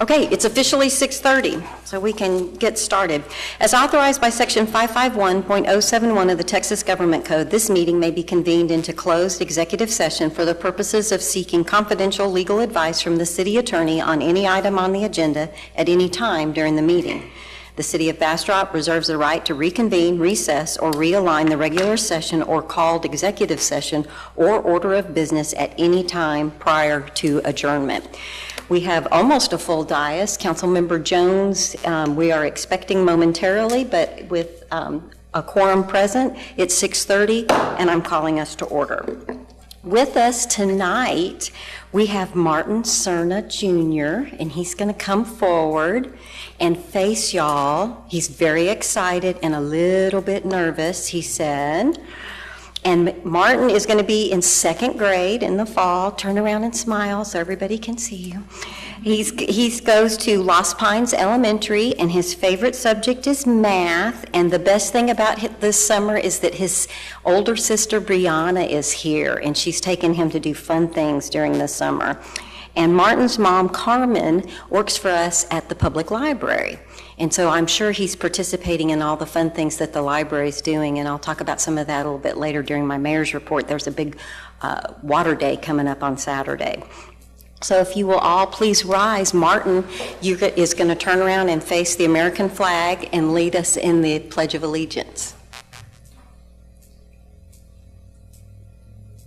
Okay, it's officially 6:30, so we can get started. As authorized by Section 551.071 of the Texas Government Code, this meeting may be convened into closed executive session for the purposes of seeking confidential legal advice from the city attorney on any item on the agenda at any time during the meeting. The City of Bastrop reserves the right to reconvene, recess, or realign the regular session or called executive session or order of business at any time prior to adjournment. We have almost a full dais. Councilmember Jones, we are expecting momentarily, but with a quorum present, it's 6:30, and I'm calling us to order. With us tonight, we have Martin Cerna Jr., and he's going to come forward and face y'all. He's very excited and a little bit nervous, he said. And Martin is going to be in second grade in the fall. Turn around and smile so everybody can see you. He goes to Lost Pines Elementary, and his favorite subject is math. And the best thing about this summer is that his older sister, Brianna, is here, and she's taken him to do fun things during the summer. And Martin's mom, Carmen, works for us at the public library. And so I'm sure he's participating in all the fun things that the library is doing, and I'll talk about some of that a little bit later during my mayor's report. There's a big water day coming up on Saturday. So if you will all please rise, Martin is going to turn around and face the American flag and lead us in the Pledge of Allegiance.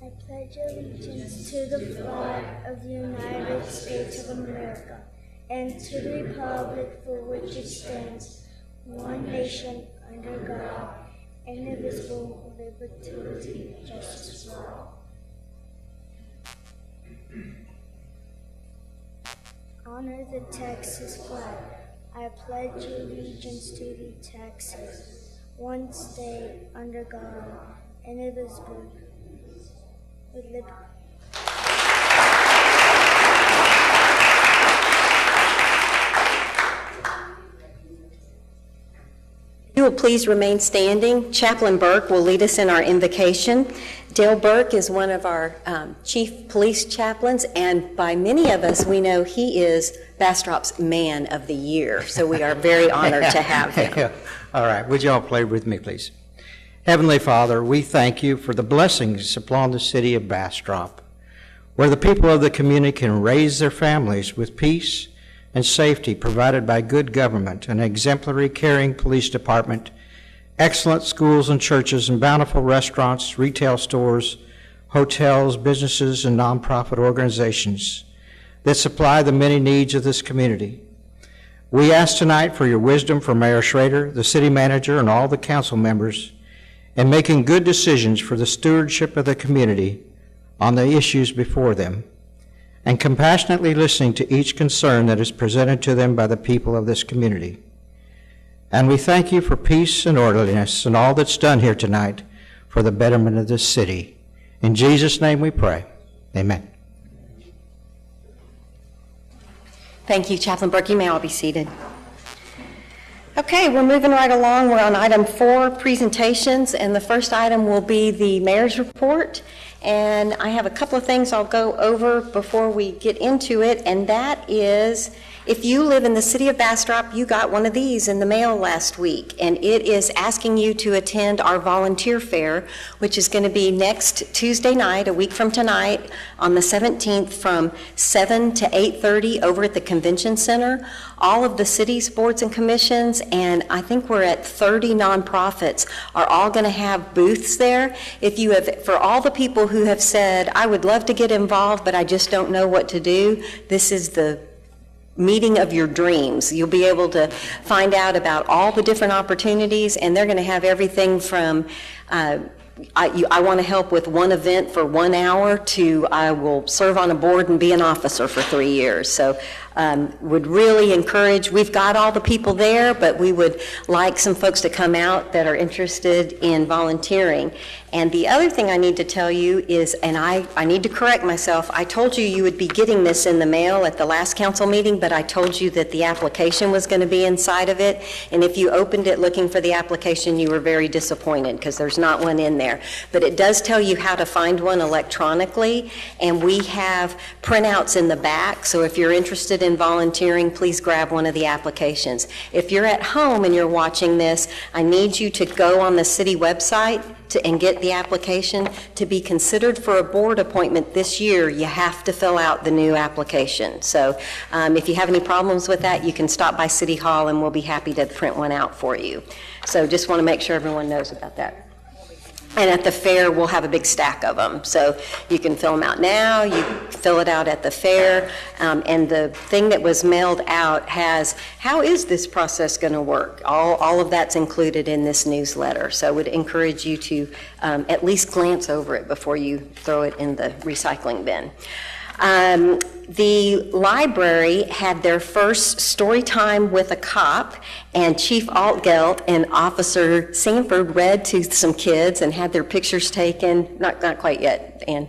I pledge allegiance to the flag of the United States of America and to the republic for which it stands, one nation, under God, indivisible, with liberty and justice for all. Honor the Texas flag. I pledge allegiance to the Texas, one state, under God, indivisible, with liberty. You will please remain standing. Chaplain Burke will lead us in our invocation. Dale Burke is one of our chief police chaplains, and by many of us, we know he is Bastrop's Man of the Year, so we are very honored to have him. All right, would you all play with me, please? Heavenly Father, we thank you for the blessings upon the city of Bastrop, where the people of the community can raise their families with peace and safety provided by good government, an exemplary, caring police department, excellent schools and churches, and bountiful restaurants, retail stores, hotels, businesses, and nonprofit organizations that supply the many needs of this community. We ask tonight for your wisdom for Mayor Schrader, the city manager, and all the council members in making good decisions for the stewardship of the community on the issues before them, and compassionately listening to each concern that is presented to them by the people of this community. And we thank you for peace and orderliness and all that's done here tonight for the betterment of this city. In Jesus' name we pray. Amen. Thank you, Chaplain Burke. You may all be seated. Okay, we're moving right along. We're on item 4, presentations, and the first item will be the mayor's report. And I have a couple of things I'll go over before we get into it, and that is, if you live in the city of Bastrop, you got one of these in the mail last week, and it is asking you to attend our volunteer fair, which is going to be next Tuesday night, a week from tonight, on the 17th from 7 to 8:30 over at the Convention Center. All of the city's boards and commissions, and I think we're at 30 nonprofits, are all going to have booths there. If you have, for all the people who have said, I would love to get involved, but I just don't know what to do, this is the meeting of your dreams. You'll be able to find out about all the different opportunities, and they're going to have everything from I want to help with one event for 1 hour to I will serve on a board and be an officer for 3 years. So would really encourage, we've got all the people there, but we would like some folks to come out that are interested in volunteering. And the other thing I need to tell you is, and I need to correct myself, I told you you would be getting this in the mail at the last council meeting, but I told you that the application was going to be inside of it. And if you opened it looking for the application, you were very disappointed because there's not one in there. But it does tell you how to find one electronically, and we have printouts in the back. So if you're interested in volunteering, please grab one of the applications. If you're at home and you're watching this, I need you to go on the city website and get the application. To be considered for a board appointment this year, you have to fill out the new application. So if you have any problems with that, you can stop by City Hall and we'll be happy to print one out for you. So just want to make sure everyone knows about that. And at the fair, we'll have a big stack of them. So you can fill them out now, you fill it out at the fair, and the thing that was mailed out has, how is this process going to work? All of that's included in this newsletter. So I would encourage you to at least glance over it before you throw it in the recycling bin. The library had their first story time with a cop, and Chief Altgeld and Officer Sanford read to some kids and had their pictures taken, not quite yet, and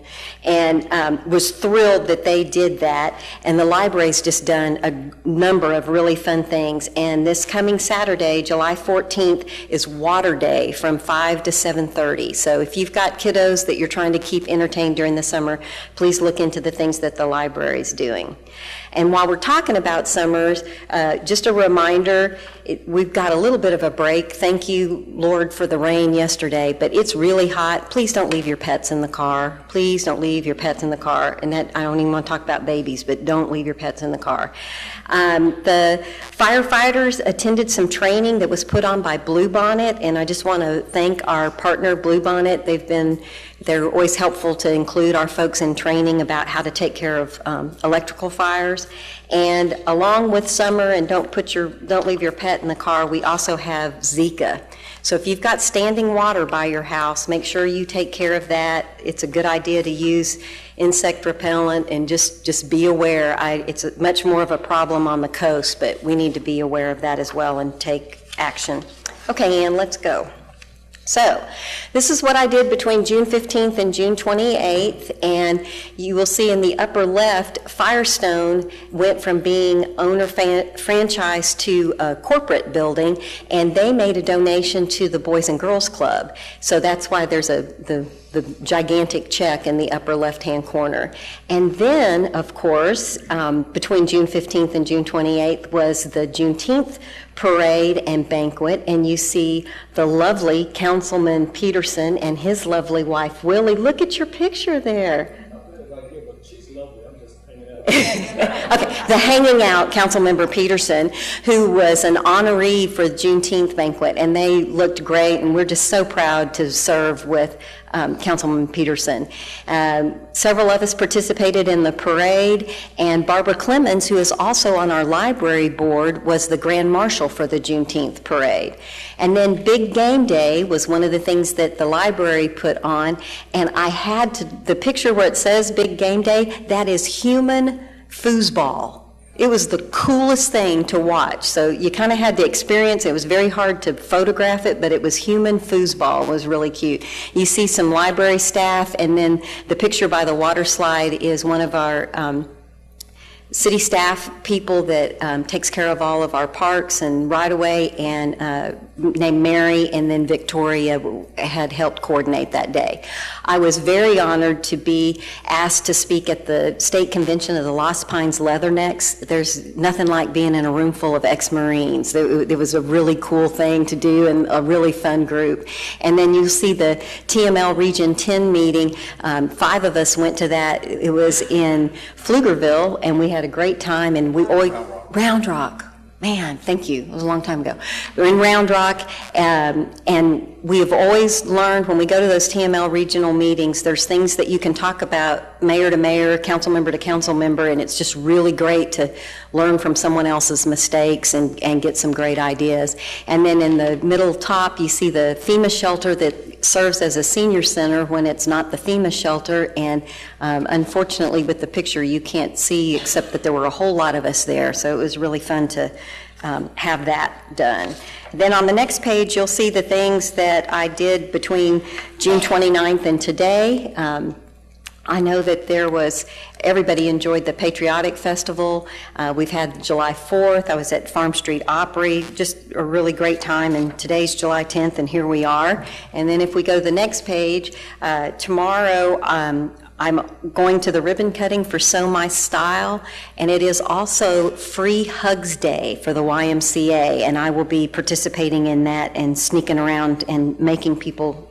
was thrilled that they did that. And the library's just done a number of really fun things. And this coming Saturday, July 14th, is Water Day from 5 to 7:30. So if you've got kiddos that you're trying to keep entertained during the summer, please look into the things that the library is doing. And while we're talking about summers, just a reminder, we've got a little bit of a break. Thank you, Lord, for the rain yesterday, but it's really hot. Please don't leave your pets in the car. Please don't leave your pets in the car. And that, I don't even want to talk about babies, but don't leave your pets in the car. The firefighters attended some training that was put on by Bluebonnet, and I just want to thank our partner, Bluebonnet. They're always helpful to include our folks in training about how to take care of electrical fires. And along with summer and don't leave your pet in the car, we also have Zika. So if you've got standing water by your house, make sure you take care of that. It's a good idea to use insect repellent, and just be aware. It's much more of a problem on the coast, but we need to be aware of that as well and take action. Okay, Ann, let's go. So this is what I did between June 15th and June 28th, and you will see in the upper left, Firestone went from being owner franchise to a corporate building, and they made a donation to the Boys and Girls Club. So that's why there's the gigantic check in the upper left-hand corner. And then, of course, between June 15th and June 28th was the Juneteenth parade and banquet, and you see the lovely Councilman Peterson and his lovely wife, Willie. Look at your picture there. Okay, the hanging out Councilmember Peterson, who was an honoree for the Juneteenth banquet, and they looked great, and we're just so proud to serve with Councilman Peterson. Several of us participated in the parade, and Barbara Clemens, who is also on our library board, was the Grand Marshal for the Juneteenth parade. And then Big Game Day was one of the things that the library put on, and I had the picture where it says Big Game Day, that is human foosball. It was the coolest thing to watch. So you kind of had the experience. It was very hard to photograph it, but it was human foosball. It was really cute. You see some library staff, and then the picture by the water slide is one of our city staff people that takes care of all of our parks and right-of-way, and named Mary, and then Victoria had helped coordinate that day. I was very honored to be asked to speak at the state convention of the Lost Pines Leathernecks. There's nothing like being in a room full of ex-Marines. It was a really cool thing to do and a really fun group. And then you'll see the TML Region 10 meeting. 5 of us went to that. It was in Pflugerville, and we had a great time, and we always, Round Rock. Man, thank you. It was a long time ago. We're in Round Rock, and we have always learned when we go to those TML regional meetings, there's things that you can talk about mayor to mayor, council member to council member, and it's just really great to learn from someone else's mistakes and get some great ideas. And then in the middle top, you see the FEMA shelter that serves as a senior center when it's not the FEMA shelter, and unfortunately with the picture you can't see except that there were a whole lot of us there, so it was really fun to have that done. Then on the next page, you'll see the things that I did between June 29th and today. I know that everybody enjoyed the Patriotic Festival. We've had July 4th. I was at Farm Street Opry, just a really great time, and today's July 10th, and here we are. And then if we go to the next page, tomorrow I'm going to the ribbon cutting for Sew My Style, and it is also Free Hugs Day for the YMCA, and I will be participating in that and sneaking around and making people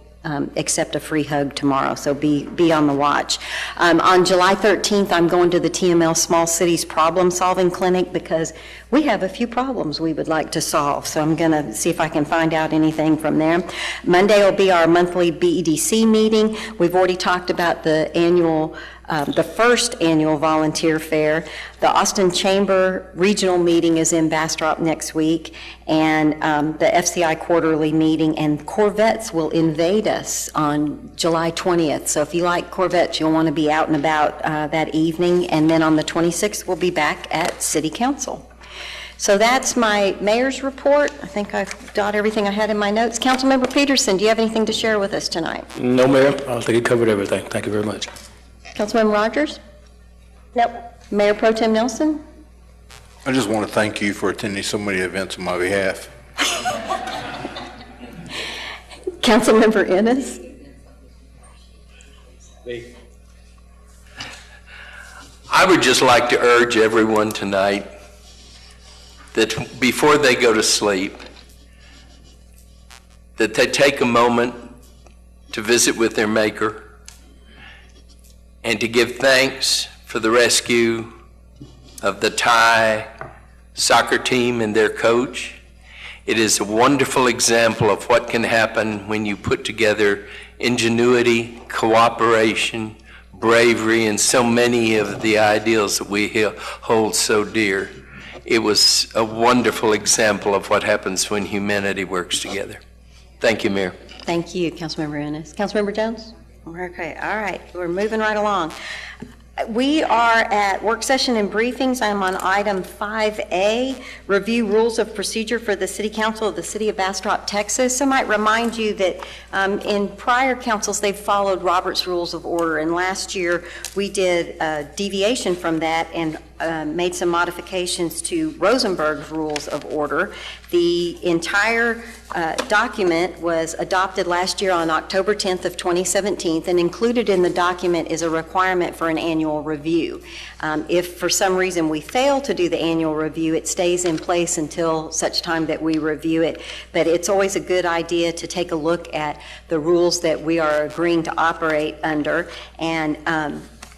accept a free hug tomorrow, so be on the watch. On July 13th, I'm going to the TML Small Cities Problem Solving Clinic because we have a few problems we would like to solve, so I'm going to see if I can find out anything from there. Monday will be our monthly BEDC meeting. We've already talked about the first annual volunteer fair. The Austin Chamber Regional meeting is in Bastrop next week, and the FCI quarterly meeting, and Corvettes will invade us on July 20th. So if you like Corvettes, you'll want to be out and about that evening. And then on the 26th, we'll be back at City Council. So that's my mayor's report. I think I've got everything I had in my notes. Councilmember Peterson, do you have anything to share with us tonight? No, Mayor. I think you covered everything. Thank you very much. Councilmember Rogers? Nope. Mayor Pro Tem Nelson? I just want to thank you for attending so many events on my behalf. Councilmember Ennis? I would just like to urge everyone tonight that before they go to sleep, that they take a moment to visit with their Maker and to give thanks for the rescue of the Thai soccer team and their coach. It is a wonderful example of what can happen when you put together ingenuity, cooperation, bravery, and so many of the ideals that we hold so dear. It was a wonderful example of what happens when humanity works together. Thank you, Mayor. Thank you, Councilmember Ennis. Councilmember Jones? Okay, all right, we're moving right along. We are at work session and briefings. I'm on item 5A, review rules of procedure for the City Council of the City of Bastrop, Texas. I might remind you that in prior councils, they've followed Robert's Rules of Order, and last year we did a deviation from that and made some modifications to Rosenberg's Rules of Order. The entire document was adopted last year on October 10th of 2017, and included in the document is a requirement for an annual review. If for some reason we fail to do the annual review, it stays in place until such time that we review it. But it's always a good idea to take a look at the rules that we are agreeing to operate under. And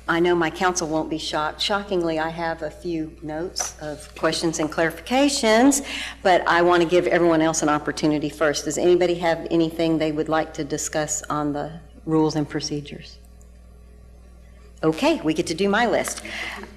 I know my council won't be shocked. Shockingly, I have a few notes of questions and clarifications, but I want to give everyone else an opportunity first. Does anybody have anything they would like to discuss on the rules and procedures? Okay, we get to do my list.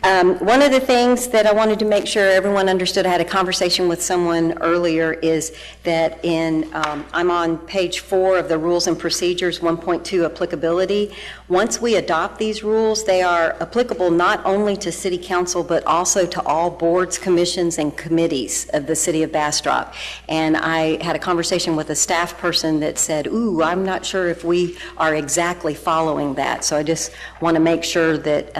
One of the things that I wanted to make sure everyone understood, I had a conversation with someone earlier, is that I'm on page 4 of the rules and procedures, 1.2 applicability. Once we adopt these rules, they are applicable not only to City Council, but also to all boards, commissions, and committees of the City of Bastrop. And I had a conversation with a staff person that said, ooh, I'm not sure if we are exactly following that. So I just want to make sure that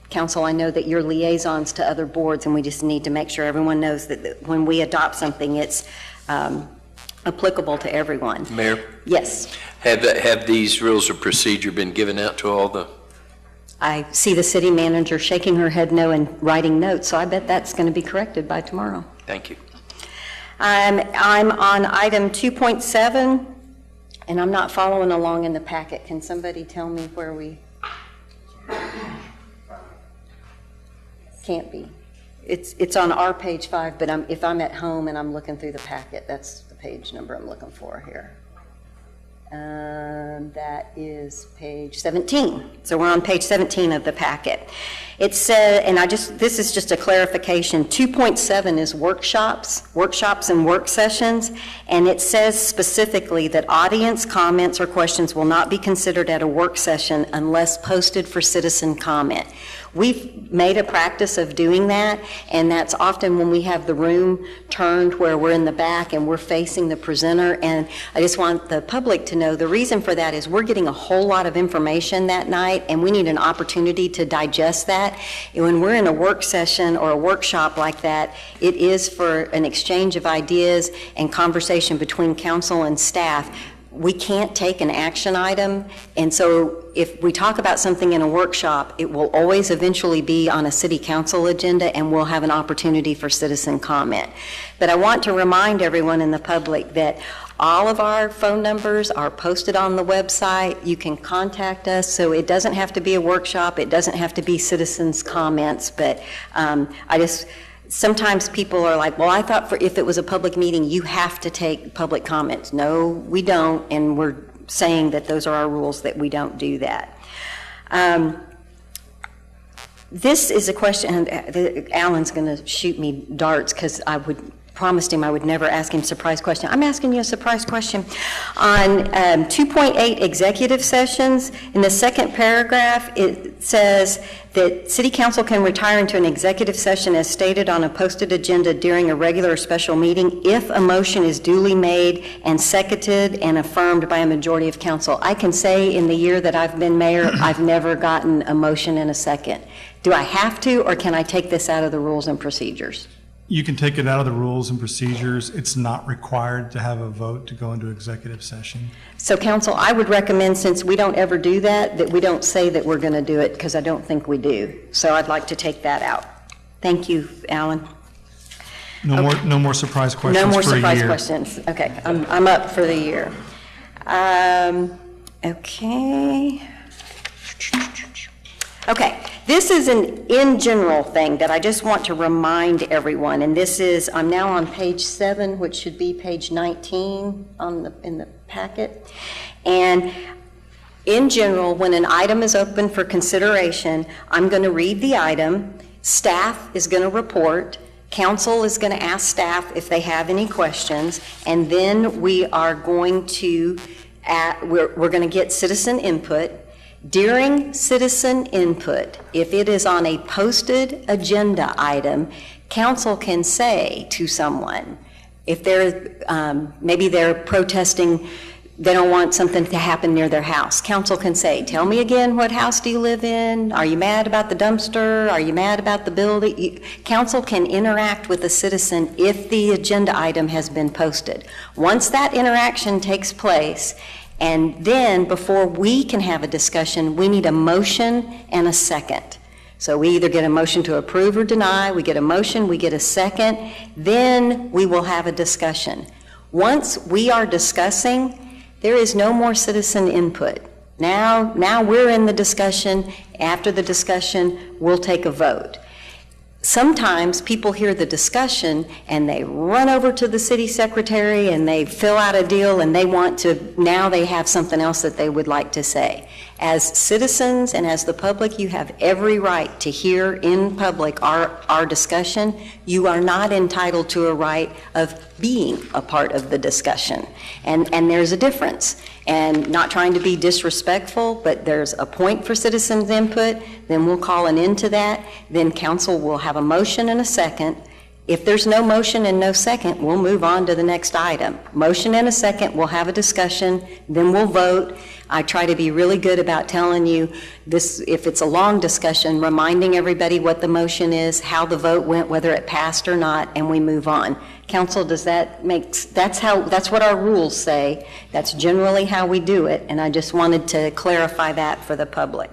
Council, I know that you're liaisons to other boards, and we just need to make sure everyone knows that when we adopt something, it's applicable to everyone. Mayor? Yes. Have these rules of procedure been given out to all the? I see the city manager shaking her head no and writing notes, so I bet that's going to be corrected by tomorrow. Thank you. I'm on item 2.7, and I'm not following along in the packet. Can somebody tell me where we? Can't be. It's on our page 5, but if I'm at home and I'm looking through the packet, that's the page number I'm looking for here. That is page 17. So we're on page 17 of the packet. It said, and this is just a clarification, 2.7 is workshops and work sessions, and it says specifically that audience comments or questions will not be considered at a work session unless posted for citizen comment. We've made a practice of doing that, and that's often when we have the room turned where we're in the back and we're facing the presenter. And I just want the public to know the reason for that is we're getting a whole lot of information that night, and we need an opportunity to digest that. And when we're in a work session or a workshop like that, it is for an exchange of ideas and conversation between council and staff. We can't take an action item, and so if we talk about something in a workshop, it will always eventually be on a city council agenda, and we'll have an opportunity for citizen comment. But I want to remind everyone in the public that all of our phone numbers are posted on the website. You can contact us, so it doesn't have to be a workshop, it doesn't have to be citizens' comments, but sometimes people are like, well, I thought if it was a public meeting, you have to take public comments. No, we don't, and we're saying that those are our rules, that we don't do that. This is a question, and Alan's going to shoot me darts because I promised him I would never ask him a surprise question. I'm asking you a surprise question. On 2.8 executive sessions, in the second paragraph, it says that City Council can retire into an executive session as stated on a posted agenda during a regular or special meeting if a motion is duly made and seconded and affirmed by a majority of council. I can say in the year that I've been mayor, I've never gotten a motion in a second. Do I have to, or can I take this out of the rules and procedures? You can take it out of the rules and procedures. It's not required to have a vote to go into executive session. So council, I would recommend, since we don't ever do that, that we don't say that we're going to do it, because I don't think we do. So I'd like to take that out. Thank you, Alan. No more surprise questions No more for a surprise year. questions. Okay, I'm up for the year. Okay, this is an in general thing that I just want to remind everyone, and this is, I'm now on page 7, which should be page 19 in the packet. And in general, when an item is open for consideration, I'm going to read the item, staff is going to report, council is going to ask staff if they have any questions, and then we are going to, we're going to get citizen input. During citizen input, if it is on a posted agenda item, council can say to someone, if maybe they're protesting, they don't want something to happen near their house, council can say, tell me again, what house do you live in? Are you mad about the dumpster? Are you mad about the building? Council can interact with a citizen if the agenda item has been posted. Once that interaction takes place, and then before we can have a discussion, we need a motion and a second. So we either get a motion to approve or deny, we get a motion, we get a second, then we will have a discussion. Once we are discussing, there is no more citizen input. Now we're in the discussion. After the discussion, we'll take a vote. Sometimes people hear the discussion and they run over to the city secretary and they fill out a deal and now they have something else that they would like to say. As citizens and as the public, you have every right to hear in public our discussion. You are not entitled to a right of being a part of the discussion. And there's a difference. And not trying to be disrespectful, but there's a point for citizens' input, then we'll call an end to that. Then council will have a motion and a second. If there's no motion and no second, we'll move on to the next item. Motion and a second, we'll have a discussion, then we'll vote. I try to be really good about telling you this, if it's a long discussion, reminding everybody what the motion is, how the vote went, whether it passed or not, and we move on. Council, does that that's what our rules say. That's generally how we do it, and I just wanted to clarify that for the public.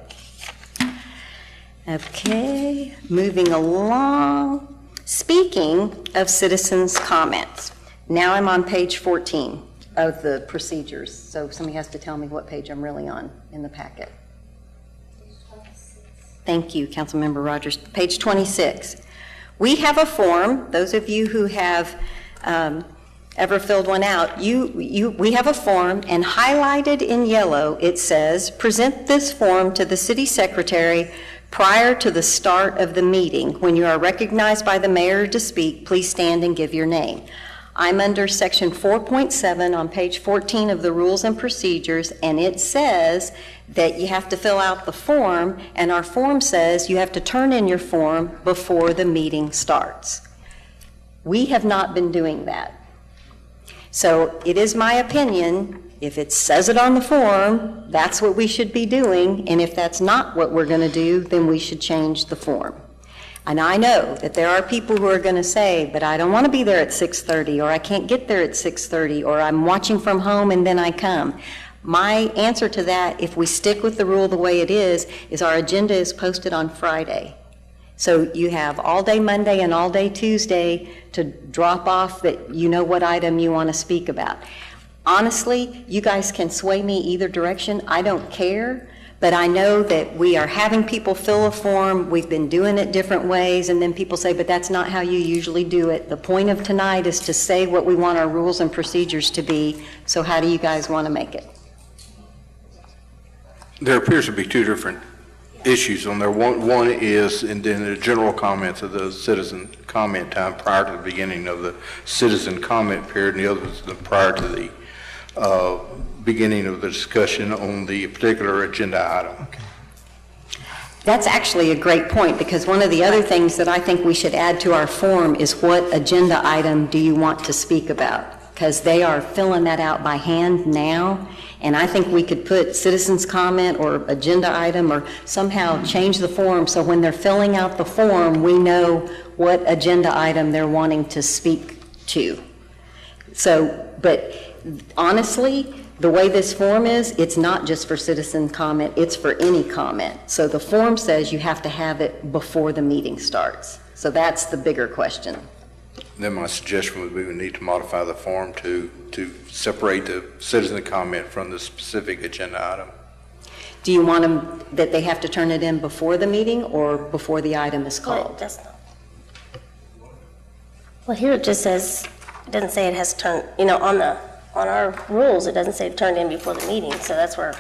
Okay, moving along. Speaking of citizens' comments, now I'm on page 14 of the procedures. So somebody has to tell me what page I'm really on in the packet. Thank you, Councilmember Rogers. Page 26. We have a form. Those of you who have ever filled one out, we have a form, and highlighted in yellow it says, present this form to the city secretary prior to the start of the meeting. When you are recognized by the mayor to speak, please stand and give your name. I'm under section 4.7 on page 14 of the Rules and Procedures, and it says that you have to fill out the form, and our form says you have to turn in your form before the meeting starts. We have not been doing that. So it is my opinion, if it says it on the form, that's what we should be doing, and if that's not what we're going to do, then we should change the form. And I know that there are people who are going to say, but I don't want to be there at 6:30, or I can't get there at 6:30, or I'm watching from home and then I come. My answer to that, if we stick with the rule the way it is our agenda is posted on Friday. So you have all day Monday and all day Tuesday to drop off that you know what item you want to speak about. Honestly, you guys can sway me either direction. I don't care. But I know that we are having people fill a form, we've been doing it different ways, and then people say, but that's not how you usually do it. The point of tonight is to say what we want our rules and procedures to be, so how do you guys want to make it? There appears to be two different issues on there. One is in the general comments of the citizen comment time prior to the beginning of the citizen comment period, and the other is prior to the beginning of the discussion on the particular agenda item. Okay. That's actually a great point, because one of the other things that I think we should add to our form is what agenda item do you want to speak about? Because they are filling that out by hand now, and I think we could put citizens comment or agenda item or somehow change the form so when they're filling out the form, we know what agenda item they're wanting to speak to. So, but honestly, the way this form is, it's not just for citizen comment, it's for any comment. So the form says you have to have it before the meeting starts. So that's the bigger question. Then my suggestion would be we need to modify the form to separate the citizen comment from the specific agenda item. Do you want them, that they have to turn it in before the meeting or before the item is called? Well, here it just says, it doesn't say it has to turn, on our rules, it doesn't say turn in before the meeting, so that's where.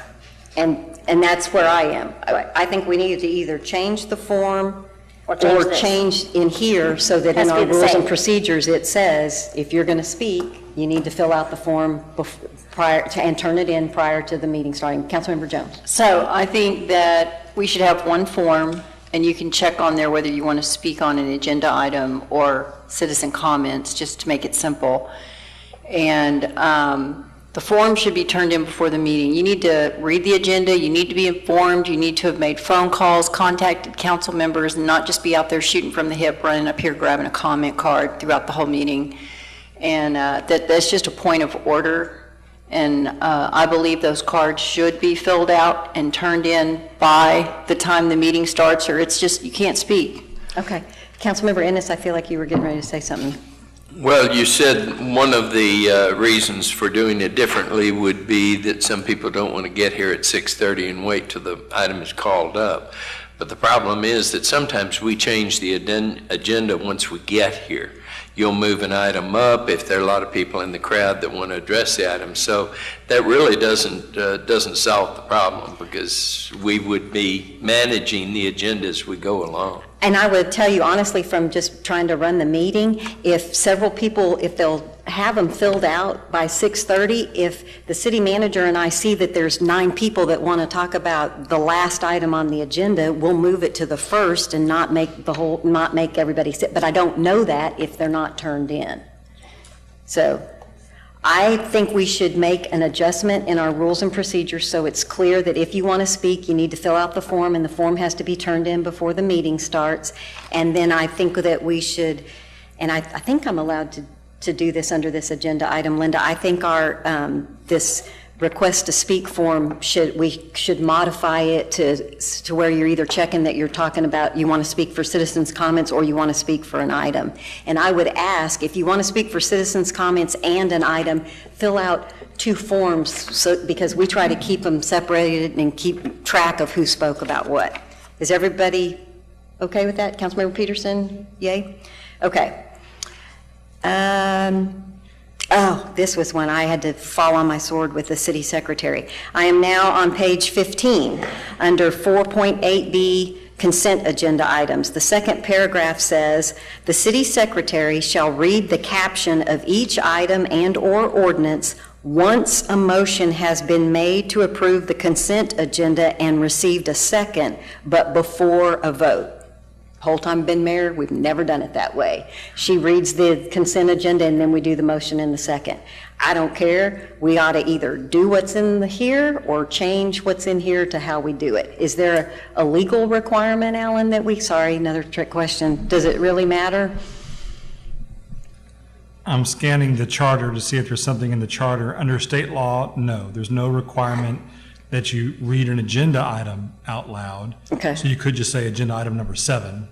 And that's where I am. I think we need to either change the form Or change in here so that in our rules and procedures it says, if you're going to speak, you need to fill out the form prior to, and turn it in prior to the meeting starting. Councilmember Jones. So I think that we should have one form, and you can check on there whether you want to speak on an agenda item or citizen comments, just to make it simple. And the form should be turned in before the meeting. You need to read the agenda, you need to be informed, you need to have made phone calls, contacted council members, and not just be out there shooting from the hip, running up here grabbing a comment card throughout the whole meeting. And that's just a point of order. And I believe those cards should be filled out and turned in by the time the meeting starts, or it's just, you can't speak. Okay. Councilmember Ennis, I feel like you were getting ready to say something. Well, you said one of the reasons for doing it differently would be that some people don't want to get here at 6:30 and wait till the item is called up. But the problem is that sometimes we change the agenda once we get here. You'll move an item up if there are a lot of people in the crowd that want to address the item. So that really doesn't solve the problem, because we would be managing the agenda as we go along. And I would tell you honestly, from just trying to run the meeting, if several people, if they'll have them filled out by 6:30, if the city manager and I see that there's 9 people that want to talk about the last item on the agenda, we'll move it to the first and not make everybody sit. But I don't know that if they're not turned in. So I think we should make an adjustment in our rules and procedures so it's clear that if you want to speak, you need to fill out the form, and the form has to be turned in before the meeting starts. And then I think that we should, and I think I'm allowed to do this under this agenda item, Linda. I think our this request to speak form, we should modify it to where you're either checking that you're talking about, you want to speak for citizens' comments or you want to speak for an item. And I would ask, if you want to speak for citizens' comments and an item, fill out 2 forms, because we try to keep them separated and keep track of who spoke about what. Is everybody okay with that? Councilmember Peterson, yay? Okay. Oh, this was when I had to fall on my sword with the city secretary. I am now on page 15 under 4.8B, consent agenda items. The second paragraph says, "The city secretary shall read the caption of each item and/or ordinance once a motion has been made to approve the consent agenda and received a second, but before a vote." Whole time I've been mayor, we've never done it that way. She reads the consent agenda and then we do the motion in the second. I don't care. We ought to either do what's in here or change what's in here to how we do it. Is there a legal requirement, Alan, that sorry, another trick question. Does it really matter? I'm scanning the charter to see if there's something in the charter. Under state law, no, there's no requirement that you read an agenda item out loud. Okay. So you could just say agenda item number 7,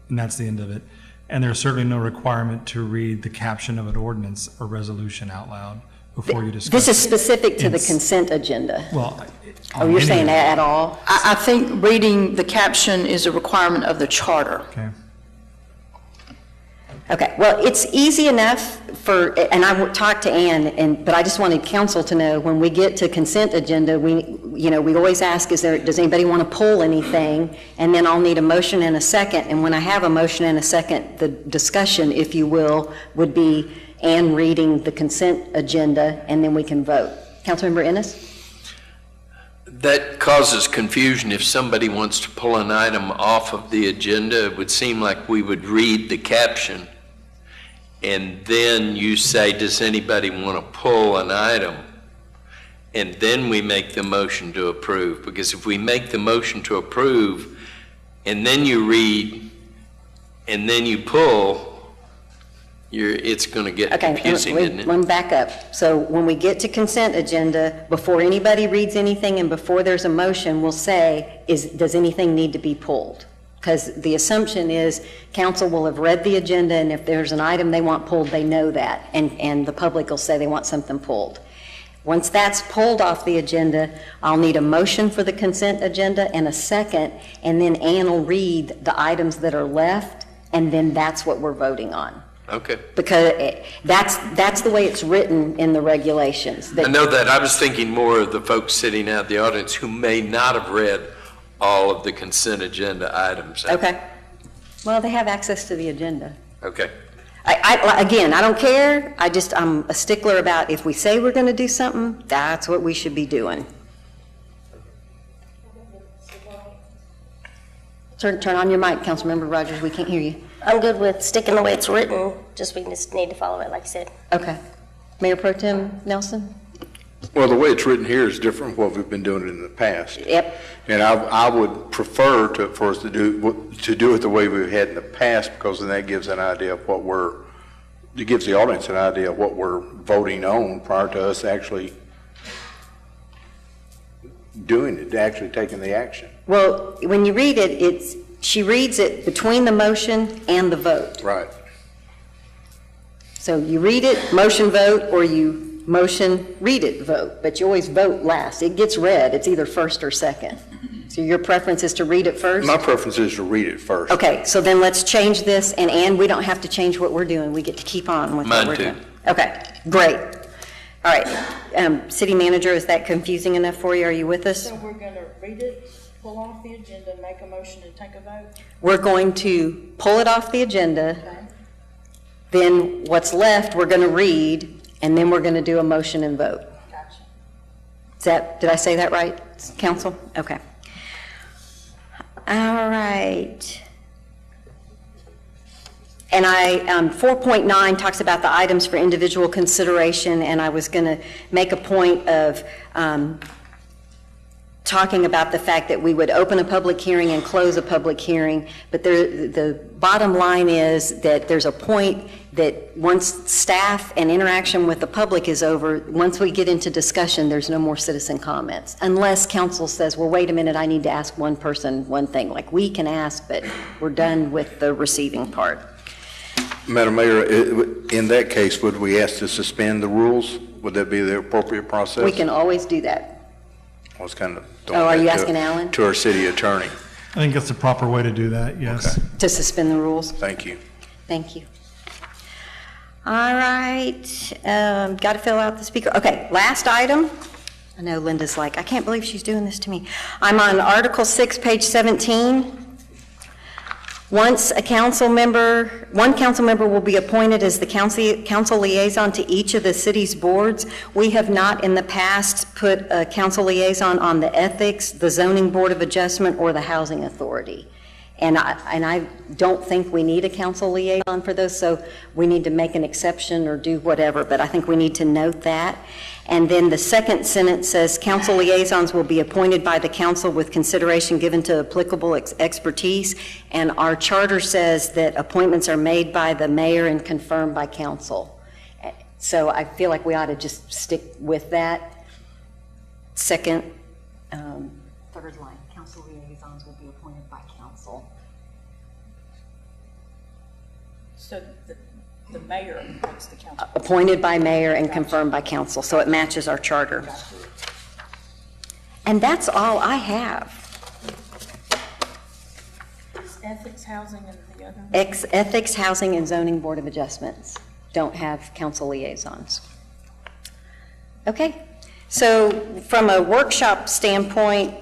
and that's the end of it. And there's certainly no requirement to read the caption of an ordinance or resolution out loud before you discuss. This is specific to the It's- consent agenda. Well. Oh, you're saying at all? I think reading the caption is a requirement of the charter. Okay. Okay, well, it's easy enough and I talked to Ann, but I just wanted council to know, when we get to consent agenda, we always ask, does anybody want to pull anything? And then I'll need a motion and a second, and when I have a motion and a second, the discussion, if you will, would be Ann reading the consent agenda, and then we can vote. Councilmember Ennis? That causes confusion. If somebody wants to pull an item off of the agenda, it would seem like we would read the caption, and then you say, does anybody want to pull an item? And then we make the motion to approve. Because if we make the motion to approve, and then you read, and then you pull, it's going to get confusing, isn't it? Let me back up. So when we get to consent agenda, before anybody reads anything and before there's a motion, we'll say, does anything need to be pulled? Because the assumption is council will have read the agenda, and if there's an item they want pulled, they know that, and the public will say they want something pulled. Once that's pulled off the agenda, I'll need a motion for the consent agenda and a second, and then Ann will read the items that are left, and then that's what we're voting on. Okay. Because that's the way it's written in the regulations. I know that. I was thinking more of the folks sitting out in the audience who may not have read all of the consent agenda items. Okay. Well, they have access to the agenda. Okay. Again, I don't care. I'm a stickler about if we say we're going to do something, that's what we should be doing. Turn on your mic, Councilmember Rogers. We can't hear you. I'm good with sticking the way it's written, just we just need to follow it, like you said. Okay. Mayor Pro Tem Nelson? Well, the way it's written here is different from what we've been doing in the past. Yep. And I would prefer for us to do it the way we've had in the past, because then that gives an idea of it gives the audience an idea of what we're voting on prior to us actually doing it, actually taking the action. Well, when you read it, she reads it between the motion and the vote. Right. So you read it, motion, vote, or you motion, read it, vote, but you always vote last. It gets read. It's either first or second. So your preference is to read it first? My preference is to read it first. Okay, so then let's change this, and Ann, we don't have to change what we're doing. We get to keep on with what we're doing. Mine too. Okay, great. All right, City Manager, is that confusing enough for you? Are you with us? So we're going to read it, pull off the agenda, make a motion, and take a vote? We're going to pull it off the agenda. Okay. Then what's left, we're going to read, and then we're going to do a motion and vote. Gotcha. Did I say that right, council? Okay. All right. And 4.9 talks about the items for individual consideration, and I was going to make a point of talking about the fact that we would open a public hearing and close a public hearing, but the bottom line is that there's a point that once staff and interaction with the public is over, once we get into discussion, there's no more citizen comments, unless council says, well, wait a minute, I need to ask one person one thing. Like, we can ask, but we're done with the receiving part. Madam Mayor, in that case, would we ask to suspend the rules? Would that be the appropriate process? We can always do that. I was kind of Oh, are you asking Alan? to our city attorney. I think that's the proper way to do that, yes. Okay. To suspend the rules? Thank you. Thank you. All right, got to fill out the speaker. Okay, last item. I know Linda's like, I can't believe she's doing this to me. I'm on Article 6, page 17. One council member will be appointed as the council liaison to each of the city's boards. We have not in the past put a council liaison on the ethics, the zoning board of adjustment, or the housing authority. And I don't think we need a council liaison for those, so we need to make an exception or do whatever, but I think we need to note that. And then the second sentence says, council liaisons will be appointed by the council with consideration given to applicable expertise. And our charter says that appointments are made by the mayor and confirmed by council. So I feel like we ought to just stick with that. Second, third line, council liaisons will be appointed by council. So the mayor appoints the council. Appointed by mayor and confirmed by council, so it matches our charter. And that's all I have. Is ethics, housing, and the other? Ethics, Housing, and Zoning Board of Adjustments don't have council liaisons. Okay, so from a workshop standpoint,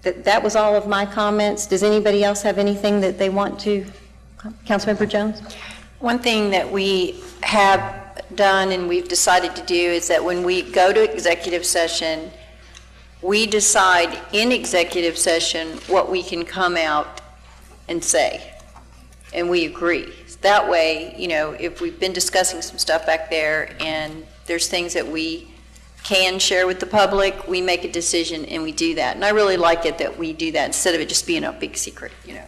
that was all of my comments. Does anybody else have anything that they want to? Councilmember Jones? One thing that we have done and we've decided to do is that when we go to executive session, we decide in executive session what we can come out and say, and we agree. That way, you know, if we've been discussing some stuff back there and there's things that we can share with the public, we make a decision and we do that. And I really like it that we do that instead of it just being a big secret, you know.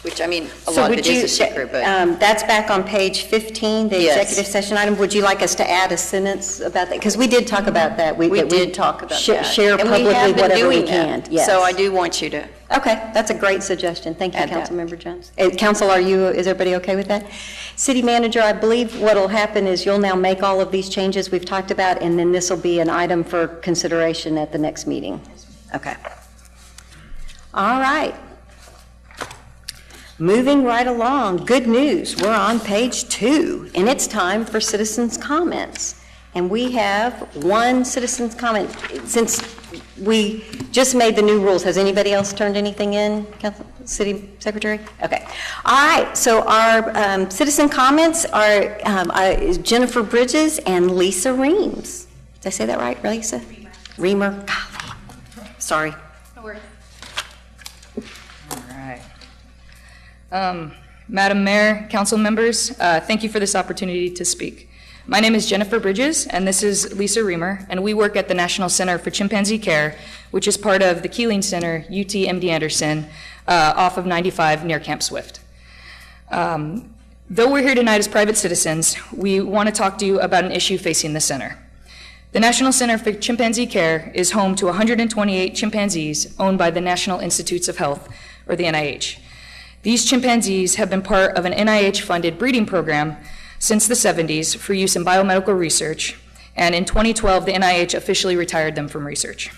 Which, I mean, a lot of it is a secret, but... that's back on page 15, the Yes. executive session item. Would you like us to add a sentence about that? Because we did talk about that. We did talk about that. Share And publicly we have been whatever we doing can. that. Yes. So I do want you to... Okay, that's a great suggestion. Thank you, Add that. Councilmember Jones. Council, is everybody okay with that? City Manager, I believe what will happen is you'll now make all of these changes we've talked about, and then this will be an item for consideration at the next meeting. Okay. All right. Moving right along, good news, we're on page 2, and it's time for citizens' comments. And we have one citizen's comment. Since we just made the new rules, has anybody else turned anything in, City Secretary? Okay. All right, so our citizen comments are Jennifer Bridges and Lisa Reams. Did I say that right, Lisa? Reamer. Golly. Sorry. No worries. All right. Madam Mayor, council members, thank you for this opportunity to speak. My name is Jennifer Bridges, and this is Lisa Reamer, and we work at the National Center for Chimpanzee Care, which is part of the Keeling Center, UT MD Anderson, off of 95 near Camp Swift. Though we're here tonight as private citizens, we want to talk to you about an issue facing the center. The National Center for Chimpanzee Care is home to 128 chimpanzees owned by the National Institutes of Health, or the NIH. These chimpanzees have been part of an NIH-funded breeding program since the 70s for use in biomedical research, and in 2012, the NIH officially retired them from research.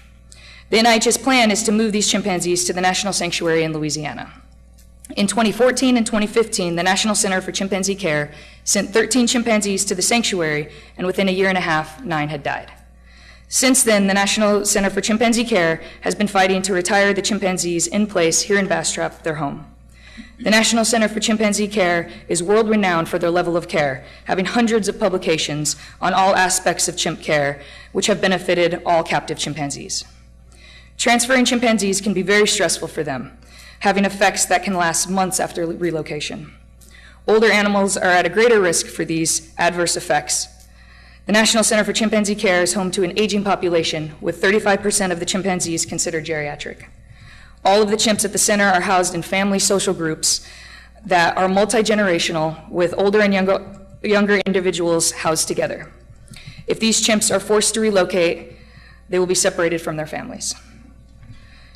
The NIH's plan is to move these chimpanzees to the National Sanctuary in Louisiana. In 2014 and 2015, the National Center for Chimpanzee Care sent 13 chimpanzees to the sanctuary, and within a year and a half, 9 had died. Since then, the National Center for Chimpanzee Care has been fighting to retire the chimpanzees in place here in Bastrop, their home. The National Center for Chimpanzee Care is world-renowned for their level of care, having hundreds of publications on all aspects of chimp care, which have benefited all captive chimpanzees. Transferring chimpanzees can be very stressful for them, having effects that can last months after relocation. Older animals are at a greater risk for these adverse effects. The National Center for Chimpanzee Care is home to an aging population, with 35% of the chimpanzees considered geriatric. All of the chimps at the center are housed in family social groups that are multi-generational, with older and younger individuals housed together. If these chimps are forced to relocate, they will be separated from their families.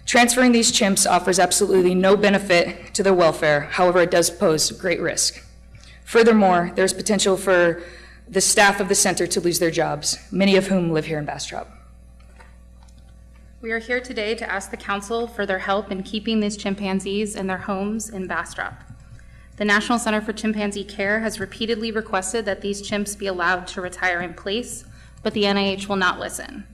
Transferring these chimps offers absolutely no benefit to their welfare. However, it does pose great risk. Furthermore, there's potential for the staff of the center to lose their jobs, many of whom live here in Bastrop. We are here today to ask the council for their help in keeping these chimpanzees in their homes in Bastrop. The National Center for Chimpanzee Care has repeatedly requested that these chimps be allowed to retire in place, but the NIH will not listen.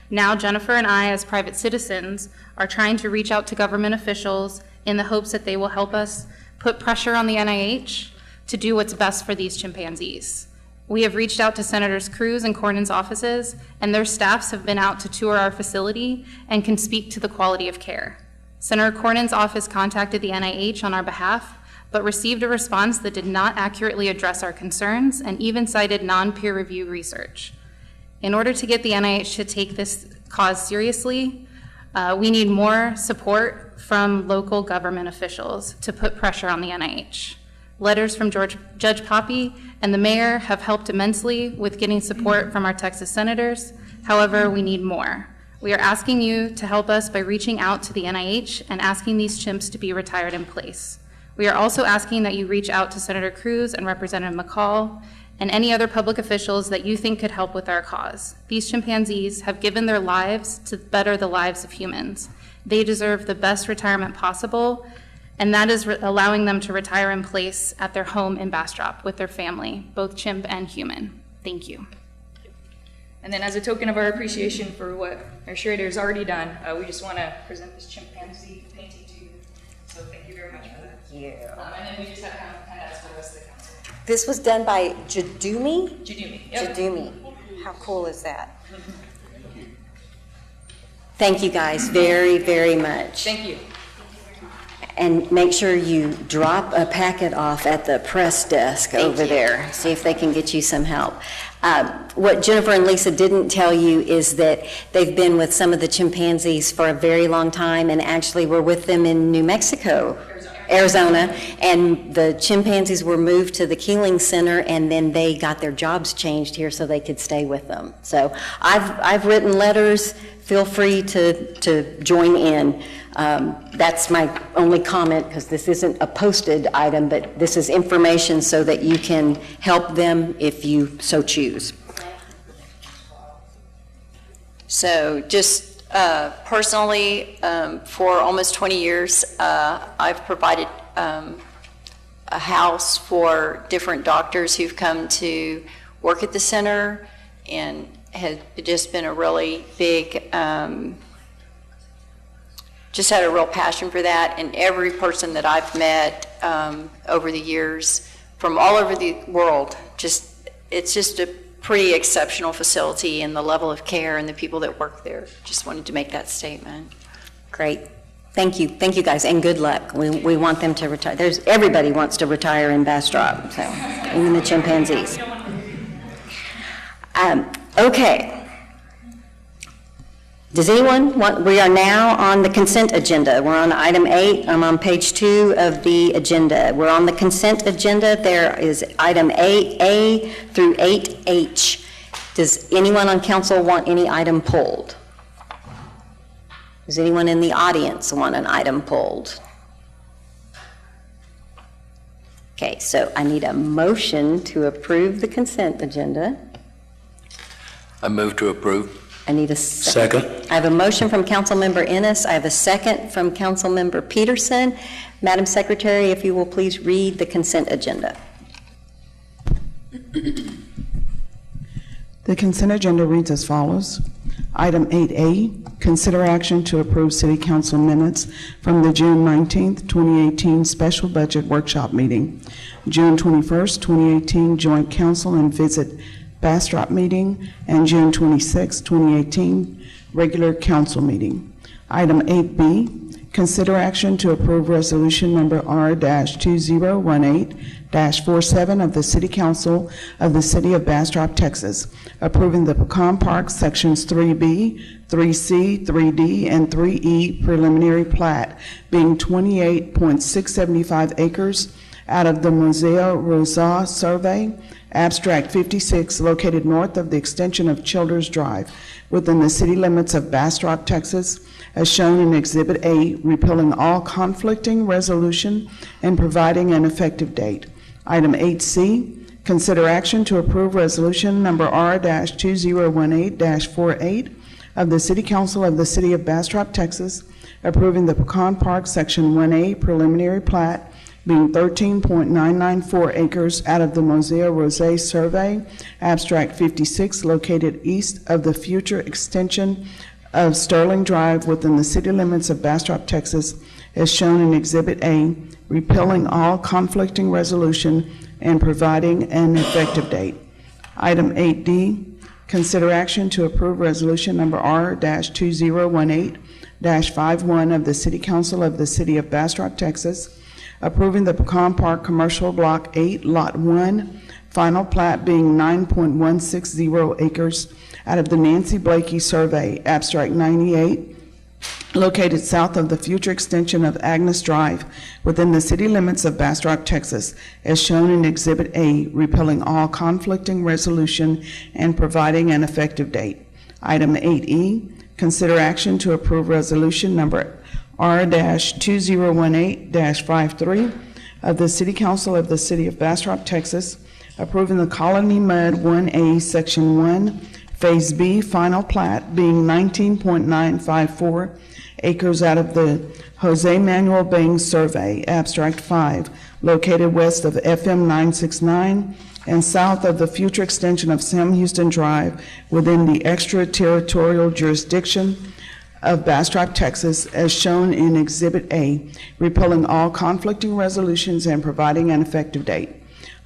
Now, Jennifer and I, as private citizens, are trying to reach out to government officials in the hopes that they will help us put pressure on the NIH to do what's best for these chimpanzees. We have reached out to Senators Cruz and Cornyn's offices, and their staffs have been out to tour our facility and can speak to the quality of care. Senator Cornyn's office contacted the NIH on our behalf, but received a response that did not accurately address our concerns and even cited non-peer review research. In order to get the NIH to take this cause seriously, we need more support from local government officials to put pressure on the NIH. Letters from Judge Poppy and the mayor have helped immensely with getting support from our Texas senators. However, we need more. We are asking you to help us by reaching out to the NIH and asking these chimps to be retired in place. We are also asking that you reach out to Senator Cruz and Representative McCall and any other public officials that you think could help with our cause. These chimpanzees have given their lives to better the lives of humans. They deserve the best retirement possible, and that is allowing them to retire in place at their home in Bastrop with their family, both chimp and human. Thank you. And then as a token of our appreciation for what our curator has already done, we just want to present this chimpanzee painting to you. So thank you very much for that. Yeah. And then we just have handouts for the rest of the council. This was done by Jadumi? Jadumi. Yep. Jadumi. How cool is that? Thank you guys very, very much. Thank you. And make sure you drop a packet off at the press desk over there. See if they can get you some help. What Jennifer and Lisa didn't tell you is that they've been with some of the chimpanzees for a very long time and actually were with them in New Mexico, Arizona, and the chimpanzees were moved to the Keeling Center, and then they got their jobs changed here so they could stay with them. So I've written letters. Feel free to join in. That's my only comment, because this isn't a posted item, but this is information so that you can help them if you so choose. So just personally, for almost 20 years, I've provided a house for different doctors who've come to work at the center, and has just been a really big, just had a real passion for that. And every person that I've met over the years from all over the world, it's just a pretty exceptional facility, and the level of care and the people that work there. Just wanted to make that statement. Great. Thank you. Thank you, guys, and good luck. We want them to retire. Everybody wants to retire in Bastrop, so even the chimpanzees. Okay. Does anyone want, we are now on the consent agenda. We're on item 8. I'm on page 2 of the agenda. We're on the consent agenda. There is item 8A through 8H. Does anyone on council want any item pulled? Does anyone in the audience want an item pulled? Okay, so I need a motion to approve the consent agenda. I move to approve. I need a second. I have a motion from Councilmember Ennis. I have a second from Councilmember Peterson. Madam Secretary, if you will please read the consent agenda. The consent agenda reads as follows. Item 8A, consider action to approve City Council minutes from the June 19th, 2018 Special Budget Workshop Meeting, June 21st, 2018 Joint Council and Visit Bastrop Meeting, and June 26, 2018 Regular Council Meeting. Item 8B, consider action to approve Resolution Number R-2018-47 of the City Council of the City of Bastrop, Texas, approving the Pecan Park Sections 3B, 3C, 3D, and 3E preliminary plat, being 28.675 acres out of the Museo Rosa survey, Abstract 56, located north of the extension of Childers Drive, within the city limits of Bastrop, Texas, as shown in Exhibit A, repealing all conflicting resolution and providing an effective date. Item 8C, consider action to approve Resolution Number R-2018-48 of the City Council of the City of Bastrop, Texas, approving the Pecan Park Section 1A preliminary plat, being 13.994 acres out of the Museo Rosé survey, Abstract 56, located east of the future extension of Sterling Drive within the city limits of Bastrop, Texas, as shown in Exhibit A, repealing all conflicting resolution and providing an effective date. Item 8D, consider action to approve resolution number R-2018-51 of the City Council of the City of Bastrop, Texas, approving the Pecan Park Commercial Block 8, Lot 1, final plat being 9.160 acres out of the Nancy Blakey Survey, Abstract 98, located south of the future extension of Agnes Drive within the city limits of Bastrop, Texas, as shown in Exhibit A, repealing all conflicting resolution and providing an effective date. Item 8E, consider action to approve resolution number R-2018-53 of the City Council of the City of Bastrop, Texas, approving the Colony Mud 1A, Section 1, Phase B, final plat being 19.954 acres out of the Jose Manuel Bangs Survey, Abstract 5, located west of FM 969 and south of the future extension of Sam Houston Drive within the extraterritorial jurisdiction of Bastrop, Texas, as shown in Exhibit A, repealing all conflicting resolutions and providing an effective date.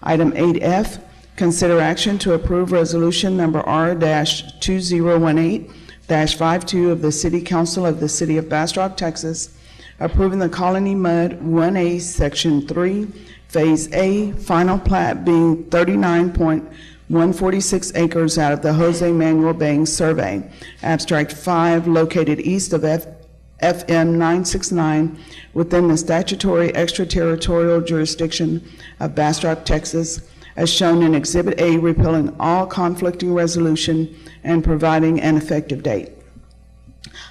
Item 8F, consider action to approve resolution number R-2018-52 of the City Council of the City of Bastrop, Texas, approving the Colony Mud 1A, Section 3, Phase A, final plat being 39.146 acres out of the Jose Manuel Bangs Survey, Abstract 5, located east of FM 969 within the statutory extraterritorial jurisdiction of Bastrop, Texas, as shown in Exhibit A, repealing all conflicting resolution and providing an effective date.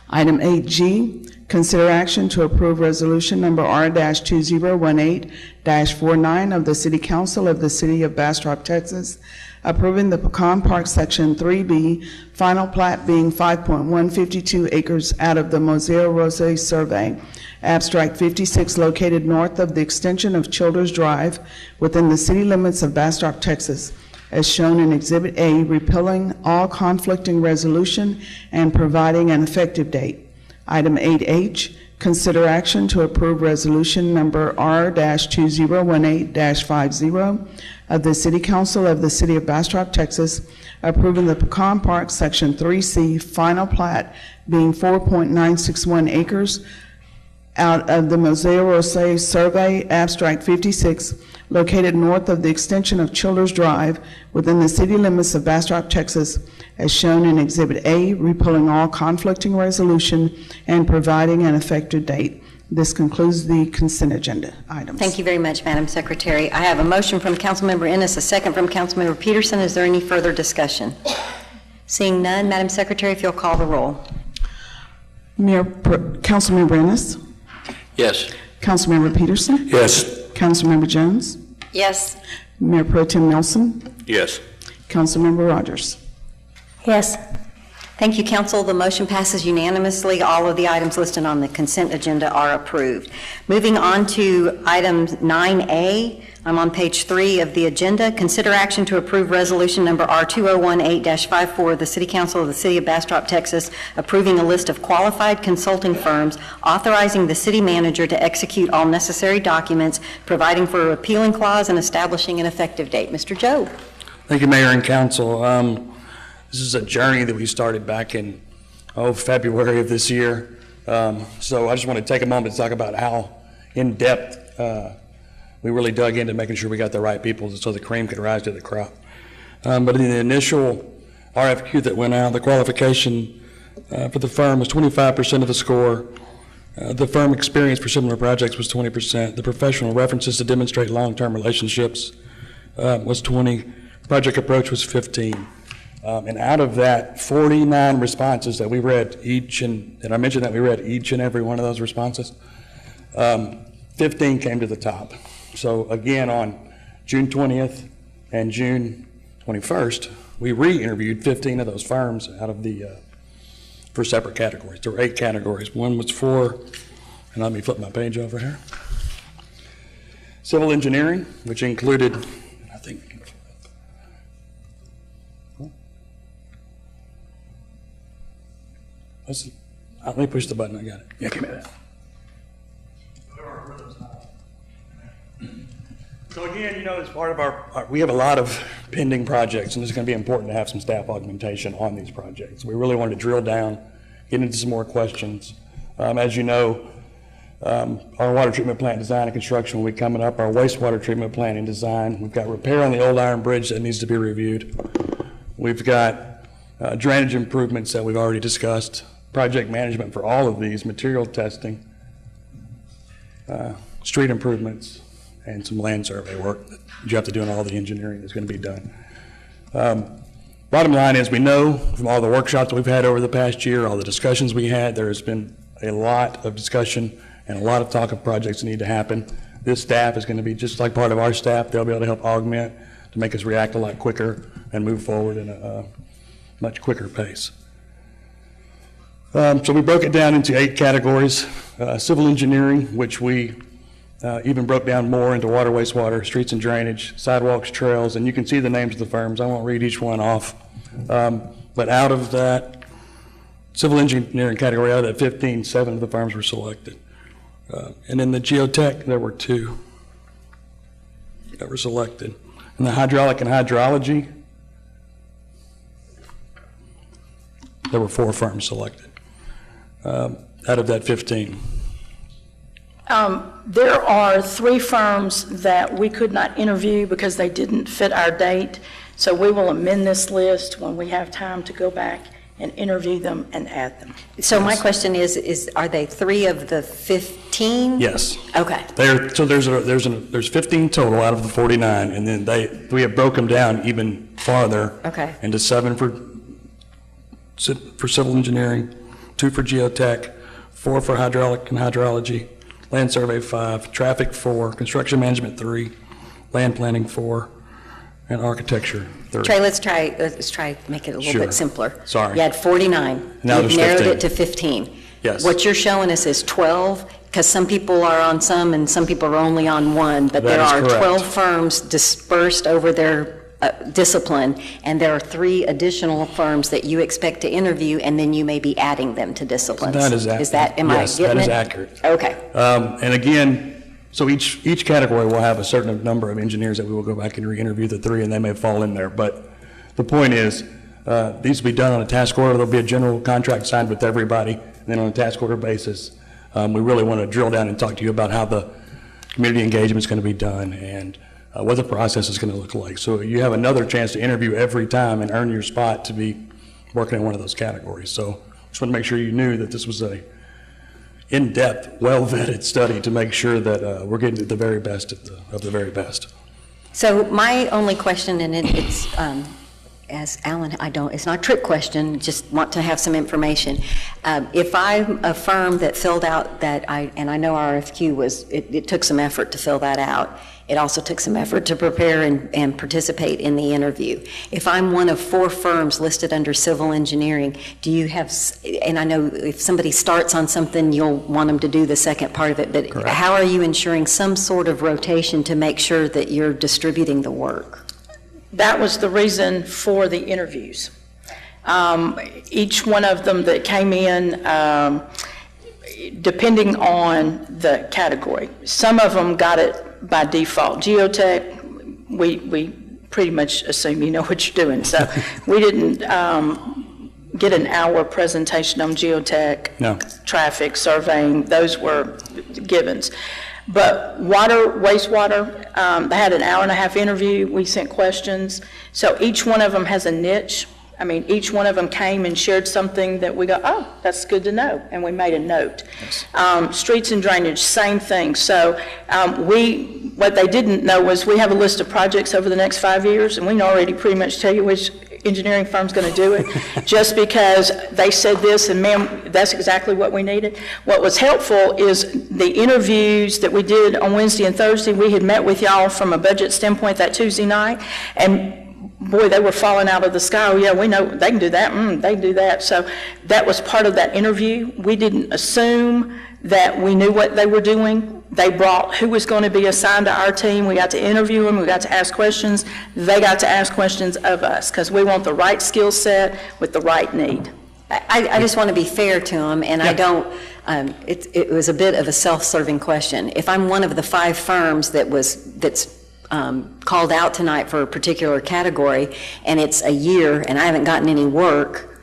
Item 8G, consider action to approve resolution number R-2018-49 of the City Council of the City of Bastrop, Texas, approving the Pecan Park Section 3B, final plat being 5.152 acres out of the Moselle Rose Survey, Abstract 56, located north of the extension of Childers Drive within the city limits of Bastrop, Texas, as shown in Exhibit A, repealing all conflicting resolution and providing an effective date. Item 8H, consider action to approve resolution number R-2018-50 of the City Council of the City of Bastrop, Texas, approving the Pecan Park Section 3C, final plat being 4.961 acres out of the Moselle Rose Survey, Abstract 56, located north of the extension of Childers Drive within the city limits of Bastrop, Texas, as shown in Exhibit A, repealing all conflicting resolution and providing an effective date. This concludes the consent agenda items. Thank you very much, Madam Secretary. I have a motion from Councilmember Ennis, a second from Councilmember Peterson. Is there any further discussion? Seeing none, Madam Secretary, if you'll call the roll. Councilmember Ennis? Yes. Councilmember Peterson? Yes. Councilmember Jones? Yes. Mayor Pro Tem Nelson? Yes. Councilmember Rogers? Yes. Thank you, Council. The motion passes unanimously. All of the items listed on the consent agenda are approved. Moving on to item 9A, I'm on page 3 of the agenda. Consider action to approve resolution number R-2018-54 of the City Council of the City of Bastrop, Texas, approving a list of qualified consulting firms, authorizing the city manager to execute all necessary documents, providing for a repealing clause, and establishing an effective date. Mr. Joe. Thank you, Mayor and Council. This is a journey that we started back in, February of this year. So I just want to take a moment to talk about how in-depth we really dug into making sure we got the right people so the cream could rise to the crop. But in the initial RFQ that went out, the qualification for the firm was 25% of the score. The firm experience for similar projects was 20%. The professional references to demonstrate long-term relationships was 20. Project approach was 15. And out of that, 49 responses that we read each, and I mentioned that we read each and every one of those responses, 15 came to the top. So again, on June 20th and June 21st, we re-interviewed 15 of those firms out of the, for separate categories. There were 8 categories. One was for, and let me flip my page over here, civil engineering, which included, I think, let me push the button. I got it. Yeah, give me that. So again, as part of we have a lot of pending projects, and it's going to be important to have some staff augmentation on these projects. We really wanted to drill down, get into some more questions. As you know, our water treatment plant design and construction will be coming up, our wastewater treatment plant and design. We've got repair on the old iron bridge that needs to be reviewed. We've got drainage improvements that we've already discussed, project management for all of these, material testing, street improvements, and some land survey work that you have to do, and all the engineering that's going to be done. Bottom line is, we know from all the workshops we've had over the past year, all the discussions we had, there has been a lot of discussion and a lot of talk of projects that need to happen. This staff is going to be just like part of our staff. They'll be able to help augment to make us react a lot quicker and move forward in a much quicker pace. So we broke it down into 8 categories. Civil engineering, which we even broke down more into water, wastewater, streets and drainage, sidewalks, trails, and you can see the names of the firms. I won't read each one off. But out of that civil engineering category, out of that 15, 7 of the firms were selected. And in the geotech, there were 2 that were selected. In the hydraulic and hydrology, there were 4 firms selected out of that 15. There are 3 firms that we could not interview because they didn't fit our date. So we will amend this list when we have time to go back and interview them and add them. So my question is are they 3 of the 15? Yes. Okay. So there's 15 total out of the 49, and then we have broken them down even farther. Okay. Into 7 for civil engineering, 2 for geotech, 4 for hydraulic and hydrology, land survey 5, traffic 4, construction management 3, land planning 4, and architecture 3. Trey, let's try to make it a little bit simpler. Sorry. You had 49. Now You've there's narrowed 15. it to 15. Yes. What you're showing us is 12, because some people are on some and some people are only on one, but That there is are correct. 12 firms dispersed over their discipline, and there are 3 additional firms that you expect to interview, and then you may be adding them to disciplines. That is accurate. Is that, am I Yes, getting it? that is accurate. Okay. And again, so each category will have a certain number of engineers that we will go back and re-interview the 3, and they may fall in there. But the point is, these will be done on a task order. There'll be a general contract signed with everybody, and then on a task order basis, we really want to drill down and talk to you about how the community engagement is going to be done and what the process is going to look like. So you have another chance to interview every time and earn your spot to be working in one of those categories. So just want to make sure you knew that this was a in-depth, well-vetted study to make sure that we're getting the very best of the very best. So my only question, and it's, as Alan, it's not a trick question, just want to have some information. If I'm a firm that filled out and I know RFQ it took some effort to fill that out. It also took some effort to prepare and participate in the interview. If I'm one of 4 firms listed under civil engineering, do you have, and I know if somebody starts on something, you'll want them to do the second part of it, but Correct. How are you ensuring some sort of rotation to make sure that you're distributing the work? That was the reason for the interviews. Each one of them that came in, depending on the category. Some of them got it by default. Geotech, we pretty much assume you know what you're doing. So we didn't get an hour presentation on geotech, No. traffic, surveying. Those were givens. But water, wastewater, they had an hour-and-a-half interview. We sent questions. So each one of them has a niche. I mean, each one of them came and shared something that we go, oh, that's good to know, and we made a note. Yes. Streets and drainage, same thing. So what they didn't know was we have a list of projects over the next 5 years, and we can already pretty much tell you which engineering firm's going to do it, just because they said this, and ma'am, that's exactly what we needed. What was helpful is the interviews that we did on Wednesday and Thursday. We had met with y'all from a budget standpoint that Tuesday night, and boy, they were falling out of the sky. Oh, yeah, we know they can do that. They can do that. So that was part of that interview. We didn't assume that we knew what they were doing. They brought who was going to be assigned to our team. We got to interview them. We got to ask questions. They got to ask questions of us because we want the right skill set with the right need. I just want to be fair to them, and I don't, it was a bit of a self-serving question. If I'm one of the 5 firms that's called out tonight for a particular category, and it's a year and I haven't gotten any work,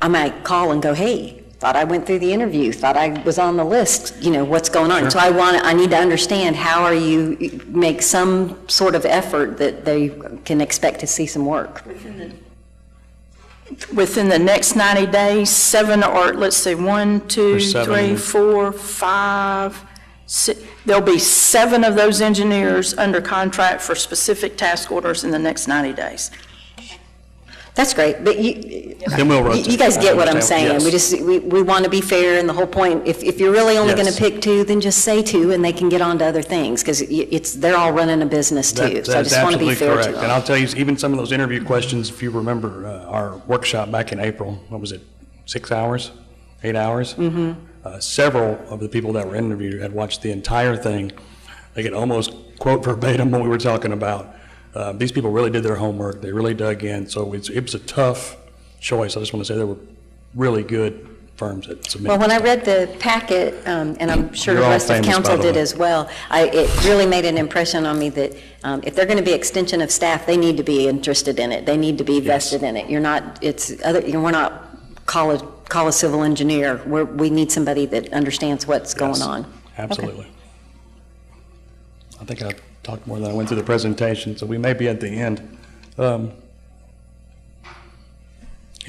I might call and go, hey, thought I went through the interview, thought I was on the list, what's going on? So I need to understand, how are you make some sort of effort that they can expect to see some work? Within the next 90 days, 7, or let's see, 1, 2, There's 7. 3, 4, 5, 6. There'll be 7 of those engineers under contract for specific task orders in the next 90 days. That's great, but Then we'll rotate. you guys get what I'm I understand, saying. yes. We want to be fair, and the whole point, if you're really only going to Yes. pick 2, then just say 2, and they can get on to other things, because they're all running a business too. That So I is just want to be absolutely fair to correct. And them. I'll tell you, even some of those interview questions, if you remember our workshop back in April, what was it, 6 hours, 8 hours? Mm-hmm. Several of the people that were interviewed had watched the entire thing. They could almost quote verbatim what we were talking about. These people really did their homework. They really dug in. So it was a tough choice. I just want to say there were really good firms that submitted. Well, when I read the packet, and I'm sure the You're all rest of famous, by council the did way. as well, it really made an impression on me that if they're going to be extension of staff, they need to be interested in it. They need to be vested in it. We're not call a civil engineer. We need somebody that understands what's going Yes, on. Absolutely. I think I talked more than I went through the presentation, so we may be at the end. Any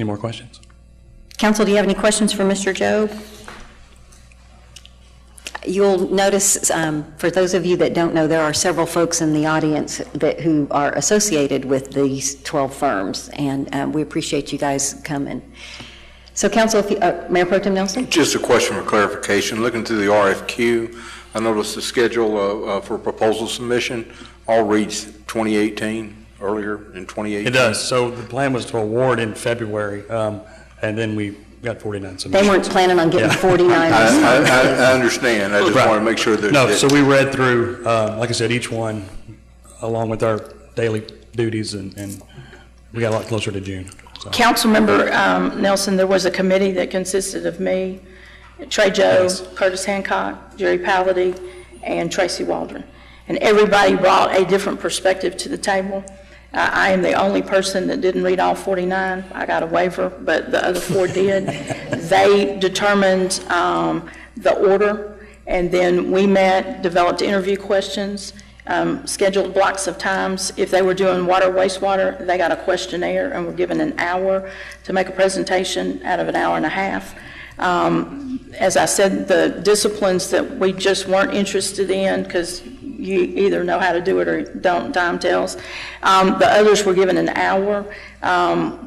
more questions? Council, do you have any questions for Mr. Job? You'll notice, for those of you that don't know, there are several folks in the audience who are associated with these 12 firms, and we appreciate you guys coming. So, Council, Mayor Pro Tem Nelson? Just a question for clarification. Looking through the RFQ, I noticed the schedule for proposal submission all reads 2018, earlier in 2018. It does. So the plan was to award in February, and then we got 49 submissions. They weren't planning on getting Yeah. 49. I understand. I just Right. want to make sure that. No, so we read through, like I said, each one along with our daily duties, and we got a lot closer to June. So. Councilmember Nelson, there was a committee that consisted of me, Trey Joe, Yes. Curtis Hancock, Jerry Pallady, and Tracy Waldron. And everybody brought a different perspective to the table. I am the only person that didn't read all 49. I got a waiver, but the other 4 did. They determined the order, and then we met, developed interview questions, scheduled blocks of times. If they were doing water, wastewater, they got a questionnaire and were given an hour to make a presentation out of an hour and a half. As I said, the disciplines that we just weren't interested in, because you either know how to do it or don't, time tells. The others were given an hour.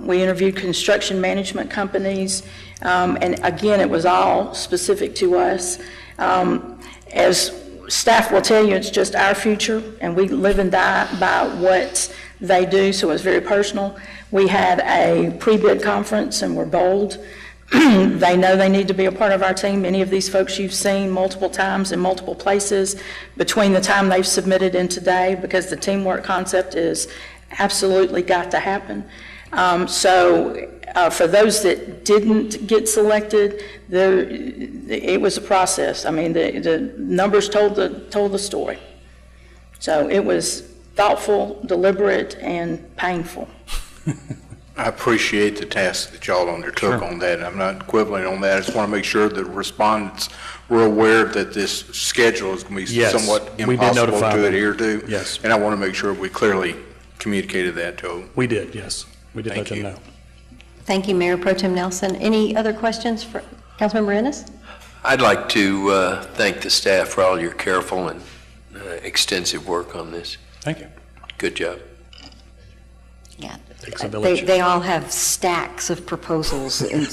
We interviewed construction management companies, and again, it was all specific to us. As staff will tell you, it's just our future, and we live and die by what they do, so it's very personal. We had a pre-bid conference, and we're bold. They know they need to be a part of our team. Many of these folks you've seen multiple times in multiple places between the time they've submitted and today, because the teamwork concept is absolutely got to happen. For those that didn't get selected, it was a process. I mean, the numbers told the story. So it was thoughtful, deliberate, and painful. I appreciate the task that y'all undertook on that. I'm not quibbling on that. I just want to make sure that respondents were aware that this schedule is going to be Yes, somewhat we did impossible notify to them. adhere to. Yes. And I want to make sure we clearly communicated that to them. We did, yes. We did let Thank them you. know. Thank you, Mayor Pro Tem Nelson. Any other questions for Councilmember Ennis? I'd like to thank the staff for all your careful and extensive work on this. Thank you. Good job. Yeah. Takes a village. They all have stacks of proposals in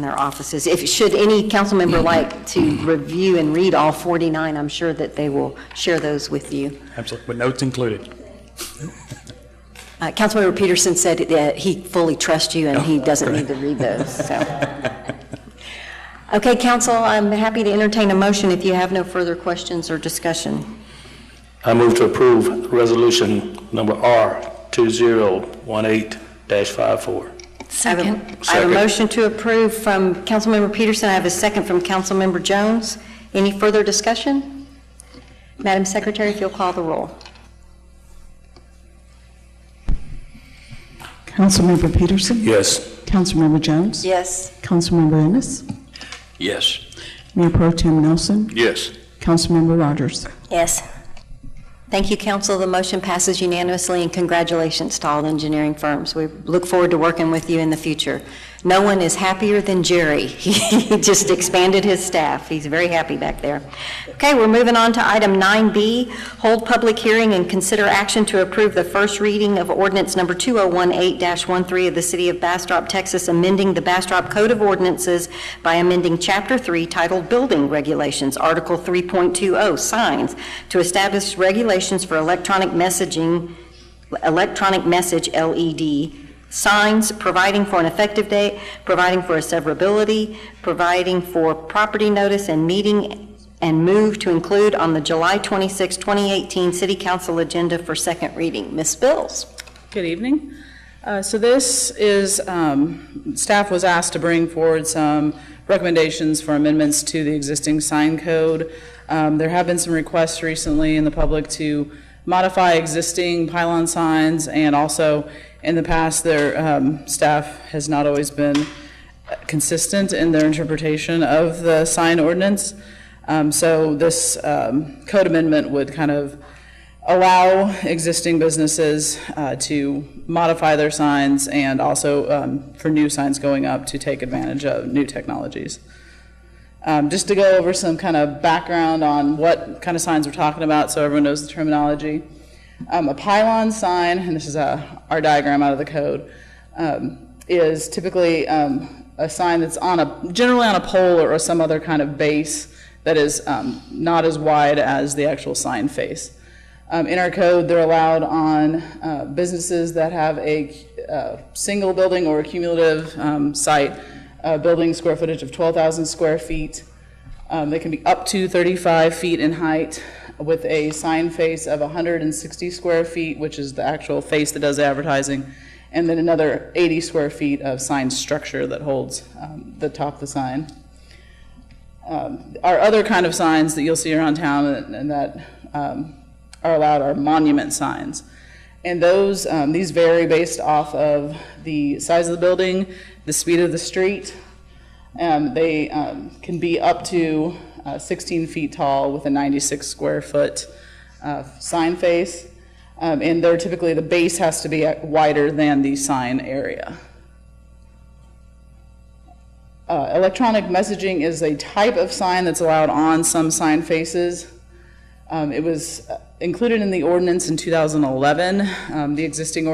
their offices. Should any council member like to review and read all 49, I'm sure that they will share those with you. Absolutely, with notes included. Councilmember Peterson said that he fully trusts you and he doesn't need to read those, so. Okay, council, I'm happy to entertain a motion if you have no further questions or discussion. I move to approve resolution number R2018-54. Second. I have a motion to approve from Councilmember Peterson. I have a second from Councilmember Jones. Any further discussion? Madam Secretary, if you'll call the roll. Councilmember Peterson? Yes. Councilmember Jones? Yes. Councilmember Ennis? Yes. Mayor Pro Tem Nelson? Yes. Councilmember Rogers? Yes. Thank you, council. The motion passes unanimously, and congratulations to all the engineering firms. We look forward to working with you in the future. No one is happier than Jerry. He just expanded his staff. He's very happy back there. Okay, we're moving on to item 9B, hold public hearing and consider action to approve the first reading of ordinance number 2018-13 of the City of Bastrop, Texas, amending the Bastrop Code of Ordinances by amending Chapter 3 titled Building Regulations, Article 3.20, Signs, to establish regulations for electronic message LED signs, providing for an effective date, providing for a severability, providing for property notice and meeting, and move to include on the July 26, 2018 City Council agenda for second reading. Ms. Bills. Good evening. So this is, staff was asked to bring forward some recommendations for amendments to the existing sign code. There have been some requests recently in the public to modify existing pylon signs, and also in the past, their staff has not always been consistent in their interpretation of the sign ordinance. So this code amendment would kind of allow existing businesses to modify their signs, and also for new signs going up to take advantage of new technologies. Just to go over some kind of background on what kind of signs we're talking about so everyone knows the terminology. A pylon sign, and this is our diagram out of the code, is typically a sign that's generally on a pole or some other kind of base that is not as wide as the actual sign face. In our code, they're allowed on businesses that have a single building or a cumulative site, building square footage of 12,000 square feet. They can be up to 35 feet in height, with a sign face of 160 square feet, which is the actual face that does the advertising, and then another 80 square feet of sign structure that holds the top of the sign. Our other kind of signs that you'll see around town and that are allowed are monument signs. And these vary based off of the size of the building, the speed of the street. They can be up to 16 feet tall with a 96 square foot sign face. And they're typically, the base has to be wider than the sign area. Electronic messaging is a type of sign that's allowed on some sign faces. It was included in the ordinance in 2011. The existing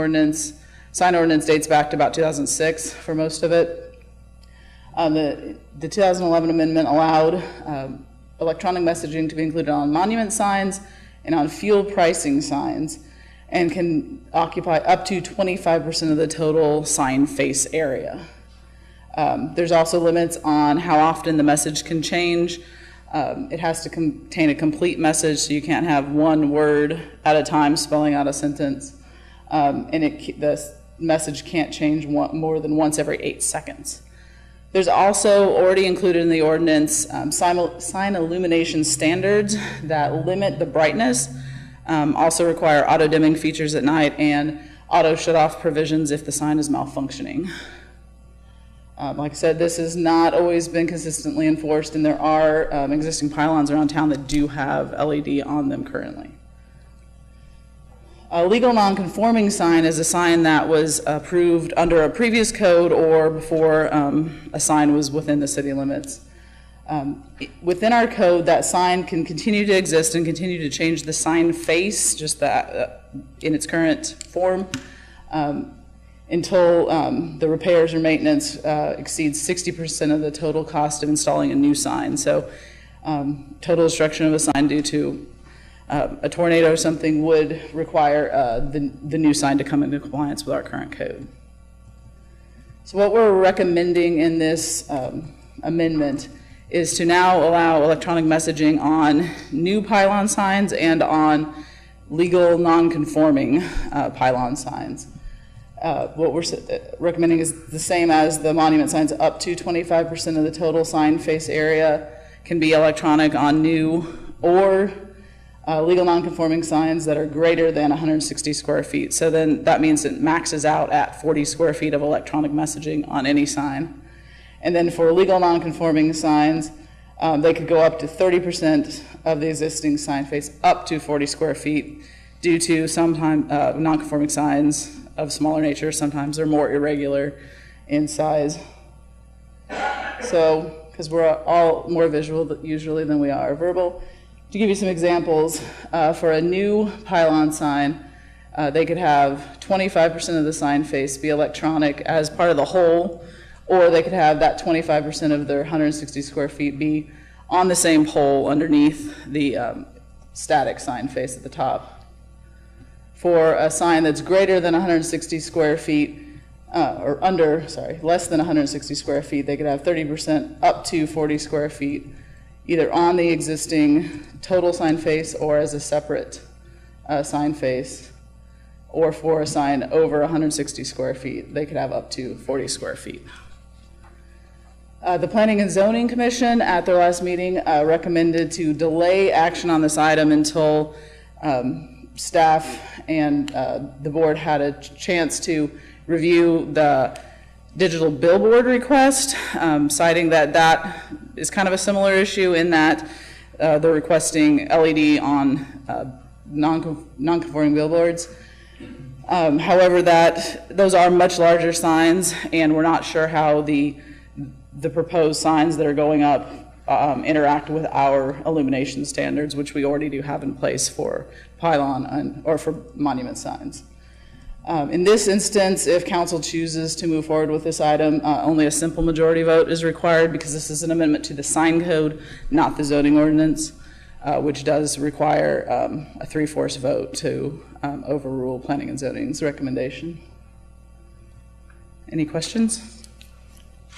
sign ordinance dates back to about 2006 for most of it. The 2011 amendment allowed electronic messaging to be included on monument signs and on fuel pricing signs, and can occupy up to 25% of the total sign face area. There's also limits on how often the message can change. It has to contain a complete message, so you can't have one word at a time spelling out a sentence. And the message can't change more than once every 8 seconds. There's also already included in the ordinance sign illumination standards that limit the brightness, also require auto dimming features at night, and auto shut off provisions if the sign is malfunctioning. Like I said, this has not always been consistently enforced, and there are existing pylons around town that do have LED on them currently. A legal non-conforming sign is a sign that was approved under a previous code or before a sign was within the city limits. Within our code, that sign can continue to exist and continue to change the sign face, just that in its current form, until the repairs or maintenance exceeds 60% of the total cost of installing a new sign. So total destruction of a sign due to a tornado or something would require the new sign to come into compliance with our current code. So what we're recommending in this amendment is to now allow electronic messaging on new pylon signs and on legal non-conforming pylon signs. What we're recommending is the same as the monument signs. Up to 25% of the total sign face area can be electronic on new or legal nonconforming signs that are greater than 160 square feet. So then that means it maxes out at 40 square feet of electronic messaging on any sign. And then for legal nonconforming signs, they could go up to 30% of the existing sign face up to 40 square feet due to sometimes nonconforming signs of smaller nature. Sometimes they're more irregular in size. So, because we're all more visual usually than we are verbal. To give you some examples, for a new pylon sign, they could have 25% of the sign face be electronic as part of the whole, or they could have that 25% of their 160 square feet be on the same pole underneath the static sign face at the top. For a sign that's greater than 160 square feet, less than 160 square feet, they could have 30% up to 40 square feet, either on the existing total sign face or as a separate sign face. Or for a sign over 160 square feet, they could have up to 40 square feet. The Planning and Zoning Commission at their last meeting recommended to delay action on this item until staff and the board had a chance to review the digital billboard request, citing that is kind of a similar issue in that they're requesting LED on non-conforming billboards. However, those are much larger signs, and we're not sure how the proposed signs that are going up interact with our illumination standards, which we already do have in place for pylon or for monument signs. In this instance, if council chooses to move forward with this item, only a simple majority vote is required because this is an amendment to the sign code, not the zoning ordinance, which does require a 3/4 vote to overrule planning and zoning's recommendation. Any questions?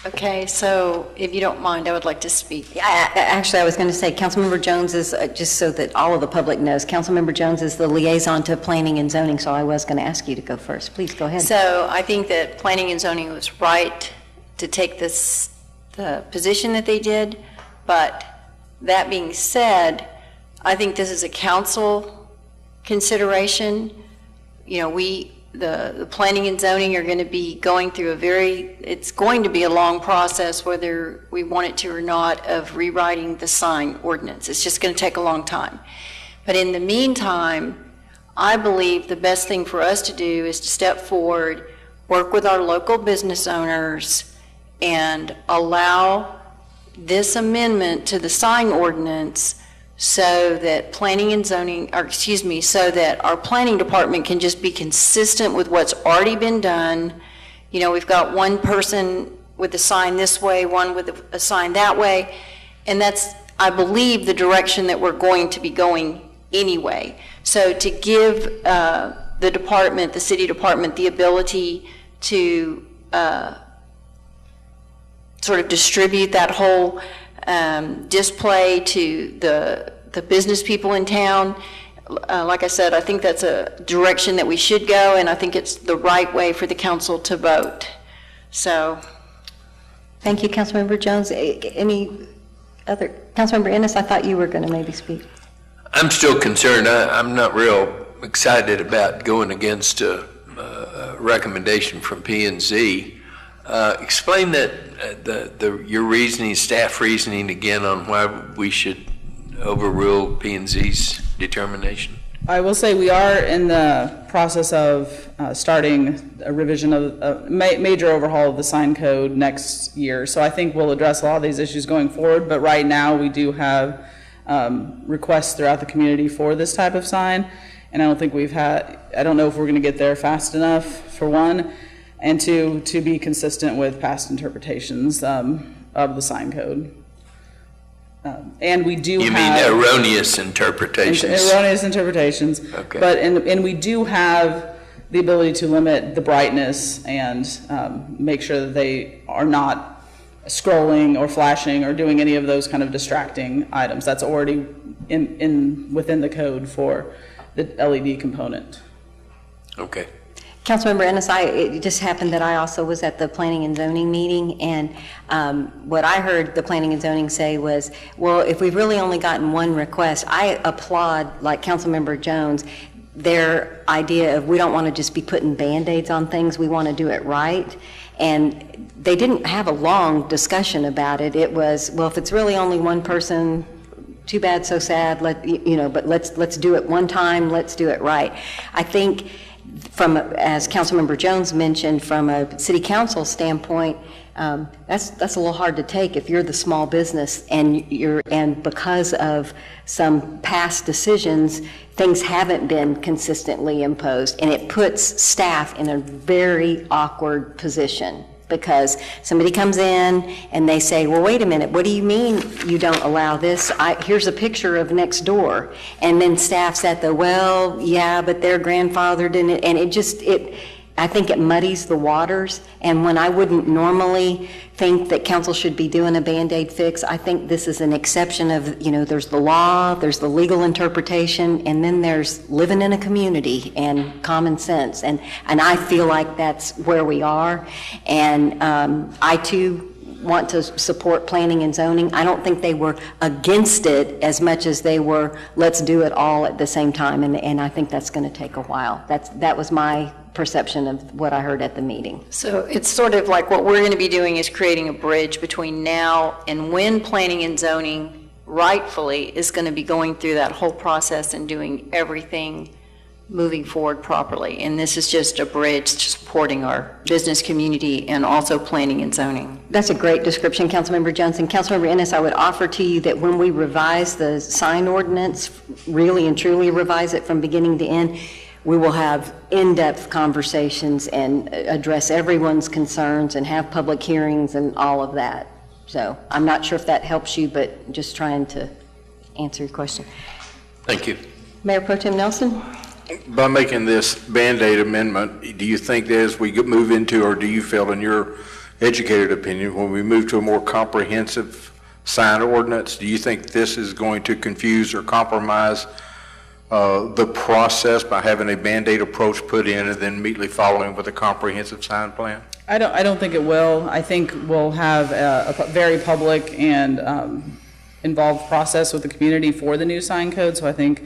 Okay, so if you don't mind, I would like to speak. Actually, I was going to say, Councilmember Jones is, just so that all of the public knows, Councilmember Jones is the liaison to planning and zoning, so I was going to ask you to go first. Please go ahead. So I think that planning and zoning was right to take the position that they did, but that being said, I think this is a council consideration. You know, the planning and zoning are going to be going through it's going to be a long process, whether we want it to or not, of rewriting the sign ordinance. It's just going to take a long time. But in the meantime, I believe the best thing for us to do is to step forward, work with our local business owners, and allow this amendment to the sign ordinance so that planning and zoning, so that our planning department can just be consistent with what's already been done. You know, we've got one person with a sign this way, one with a sign that way, and that's, I believe, the direction that we're going to be going anyway. So to give the department, the city department, the ability to sort of distribute that whole display to the business people in town. Like I said, I think that's a direction that we should go, and I think it's the right way for the council to vote. So, thank you, Councilmember Jones. Any other? Councilmember Ennis, I thought you were going to maybe speak. I'm still concerned. I'm not real excited about going against a recommendation from P&Z. Explain that your reasoning, staff reasoning again on why we should overrule P&Z's determination. I will say we are in the process of starting a revision of a major overhaul of the sign code next year. So I think we'll address a lot of these issues going forward, but right now we do have requests throughout the community for this type of sign. And I don't know if we're going to get there fast enough, for one, and two, to be consistent with past interpretations of the sign code. And we do You mean erroneous interpretations? Erroneous interpretations. Okay. But, and we do have the ability to limit the brightness and make sure that they are not scrolling or flashing or doing any of those kind of distracting items. That's already within the code for the LED component. Okay. Councilmember Ennis, it just happened that I also was at the Planning and Zoning meeting, and what I heard the Planning and Zoning say was, well, if we've really only gotten one request, I applaud, like Councilmember Jones, their idea of we don't want to just be putting Band-Aids on things, we want to do it right. And they didn't have a long discussion about it. It was, well, if it's really only one person, too bad, so sad, but let's do it one time, let's do it right. I think as Councilmember Jones mentioned, from a city council standpoint, that's a little hard to take if you're the small business and because of some past decisions, things haven't been consistently imposed, and it puts staff in a very awkward position. Because somebody comes in and they say, well, wait a minute, what do you mean you don't allow this? Here's a picture of next door. And then staff's at well, yeah, but their grandfather didn't, and I think it muddies the waters. And when I wouldn't normally think that council should be doing a Band-Aid fix, I think this is an exception of, there's the law, there's the legal interpretation, and then there's living in a community and common sense. And I feel like that's where we are. And I too want to support planning and zoning. I don't think they were against it as much as they were, let's do it all at the same time. And I think that's going to take a while. That was my perception of what I heard at the meeting. So it's sort of like what we're going to be doing is creating a bridge between now and when planning and zoning rightfully is going to be going through that whole process and doing everything moving forward properly. And this is just a bridge supporting our business community and also planning and zoning. That's a great description, Councilmember Johnson. Councilmember Ennis, I would offer to you that when we revise the sign ordinance, really and truly revise it from beginning to end, we will have in-depth conversations and address everyone's concerns and have public hearings and all of that. So I'm not sure if that helps you, but just trying to answer your question. Thank you. Mayor Pro Tem Nelson? By making this Band-Aid amendment, do you think that as we move into, or do you feel in your educated opinion, when we move to a more comprehensive sign ordinance, do you think this is going to confuse or compromise the process by having a Band-Aid approach put in and then immediately following with a comprehensive sign plan? I don't think it will. I think we'll have a very public and involved process with the community for the new sign code. So I think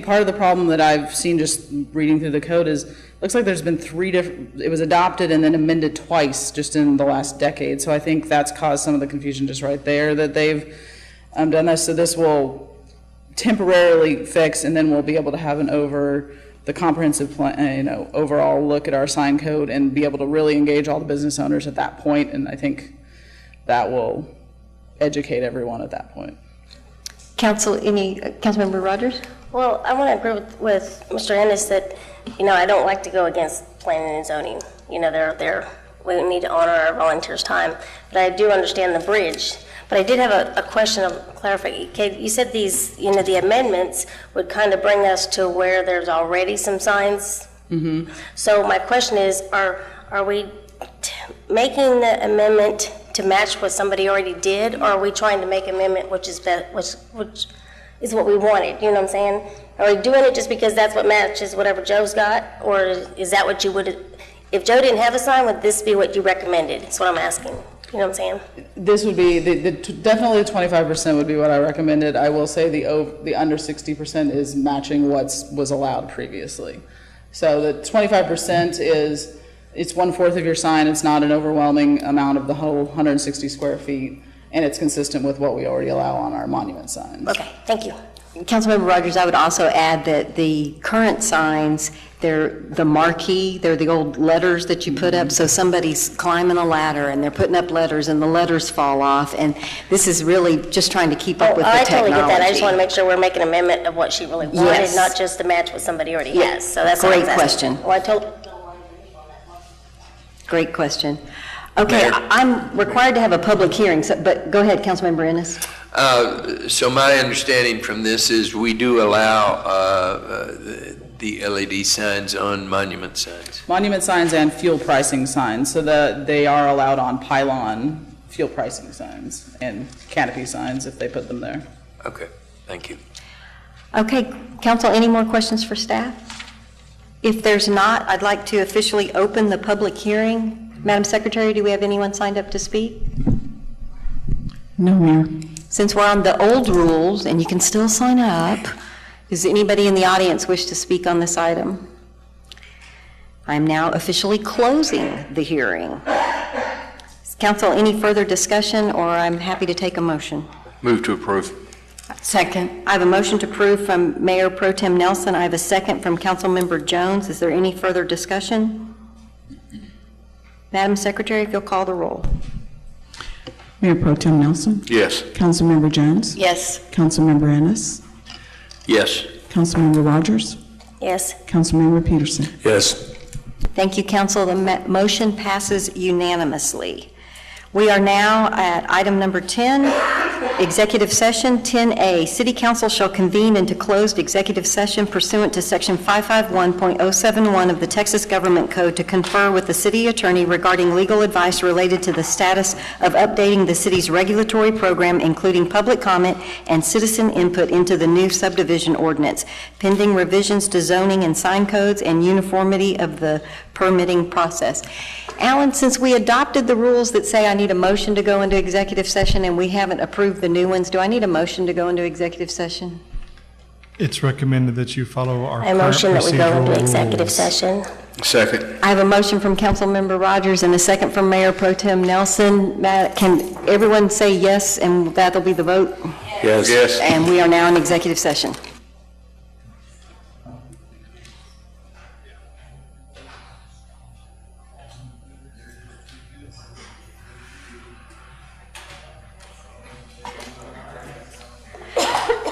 part of the problem that I've seen just reading through the code is, looks like there's been it was adopted and then amended twice just in the last decade. So I think that's caused some of the confusion just right there, that they've done this. So this will temporarily fix, and then we'll be able to have the comprehensive plan, overall look at our sign code and be able to really engage all the business owners at that point. And I think that will educate everyone at that point. Councilmember Rogers? Well, I want to agree with Mr. Ennis that, I don't like to go against planning and zoning. We need to honor our volunteers' time. But I do understand the bridge. But I did have a question of clarification. You said these, the amendments would kind of bring us to where there's already some signs. Mm-hmm. So my question is, are we making the amendment to match what somebody already did, or are we trying to make an amendment which is is what we wanted? You know what I'm saying? Are we doing it just because that's what matches whatever Joe's got, or is that what you would? If Joe didn't have a sign, would this be what you recommended? That's what I'm asking. You know what I'm saying? This would be, definitely the 25% would be what I recommended. I will say the under 60% is matching what was allowed previously. So the 25% it's 1/4 of your sign. It's not an overwhelming amount of the whole 160 square feet, and it's consistent with what we already allow on our monument signs. Okay, thank you. Councilmember Rogers, I would also add that the current signs, they're the marquee, they're the old letters that you put up, so somebody's climbing a ladder and they're putting up letters and the letters fall off, and this is really just trying to keep up with the technology. I totally get that. I just want to make sure we're making an amendment of what she really wanted, Yes. not just to match what somebody already has. So that's Great what I was asking. question. Well, I told. Great question. Okay, Mayor? I'm required to have a public hearing, but go ahead, Councilmember Ennis. So my understanding from this is we do allow the LED signs on monument signs. Monument signs and fuel pricing signs, so that they are allowed on pylon fuel pricing signs and canopy signs if they put them there. Okay, thank you. Okay, council, any more questions for staff? If there's not, I'd like to officially open the public hearing. Madam Secretary, do we have anyone signed up to speak? No, Mayor. Since we're on the old rules, and you can still sign up, does anybody in the audience wish to speak on this item? I'm now officially closing the hearing. Council, any further discussion, or I'm happy to take a motion? Move to approve. Second. I have a motion to approve from Mayor Pro Tem Nelson. I have a second from Councilmember Jones. Is there any further discussion? Madam Secretary, if you'll call the roll. Mayor Pro Tem Nelson. Yes. Councilmember Jones. Yes. Councilmember Ennis. Yes. Councilmember Rogers. Yes. Councilmember Peterson. Yes. Thank you, Council. The motion passes unanimously. We are now at item number 10, executive session. 10A, City Council shall convene into closed executive session pursuant to Section 551.071 of the Texas Government Code to confer with the city attorney regarding legal advice related to the status of updating the city's regulatory program, including public comment and citizen input into the new subdivision ordinance, pending revisions to zoning and sign codes and uniformity of the permitting process. Alan, since we adopted the rules that say I need a motion to go into executive session and we haven't approved the new ones, do I need a motion to go into executive session? It's recommended that you follow our I current motion that we go into procedural executive rules. session. Second. I have a motion from Councilmember Rogers and a second from Mayor Pro Tem Nelson. Can everyone say yes, and that'll be the vote? Yes. Yes. And we are now in executive session.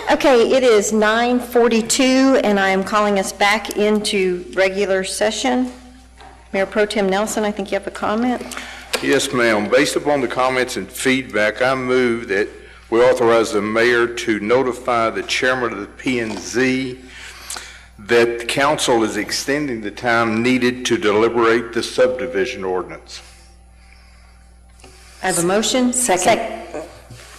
Okay, it is 9:42, and I am calling us back into regular session. Mayor Pro Tem Nelson, I think you have a comment. Yes, ma'am. Based upon the comments and feedback, I move that we authorize the mayor to notify the chairman of the P&Z that the council is extending the time needed to deliberate the subdivision ordinance. I have a motion. Second.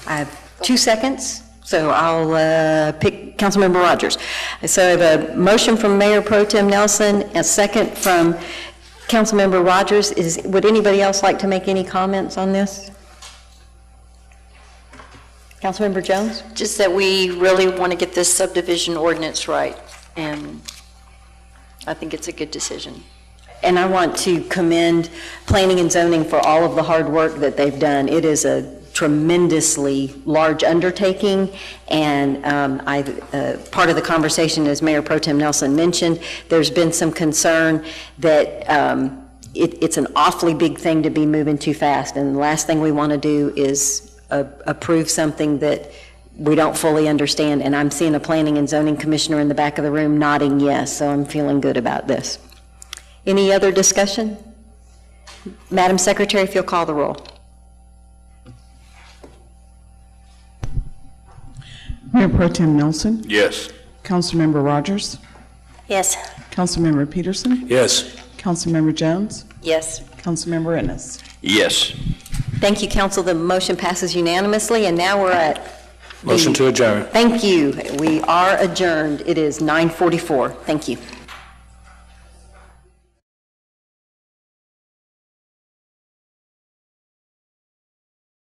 I have 2 seconds, so I'll pick Councilmember Rogers. So I have a motion from Mayor Pro Tem Nelson, a second from Councilmember Rogers. Would anybody else like to make any comments on this? Councilmember Jones? Just that we really want to get this subdivision ordinance right, and I think it's a good decision. And I want to commend Planning and Zoning for all of the hard work that they've done. It is a tremendously large undertaking, and part of the conversation, as Mayor Pro Tem Nelson mentioned, there's been some concern that it's an awfully big thing to be moving too fast, and the last thing we want to do is approve something that we don't fully understand. And I'm seeing a Planning and Zoning Commissioner in the back of the room nodding yes, so I'm feeling good about this. Any other discussion? Madam Secretary, if you'll call the roll. Mayor Pro Tem Nelson. Yes. Councilmember Rogers. Yes. Councilmember Peterson. Yes. Councilmember Jones. Yes. Councilmember Ennis. Yes. Thank you, council. The motion passes unanimously, and now we're at Motion to adjourn. Thank you. We are adjourned. It is 9:44. Thank you.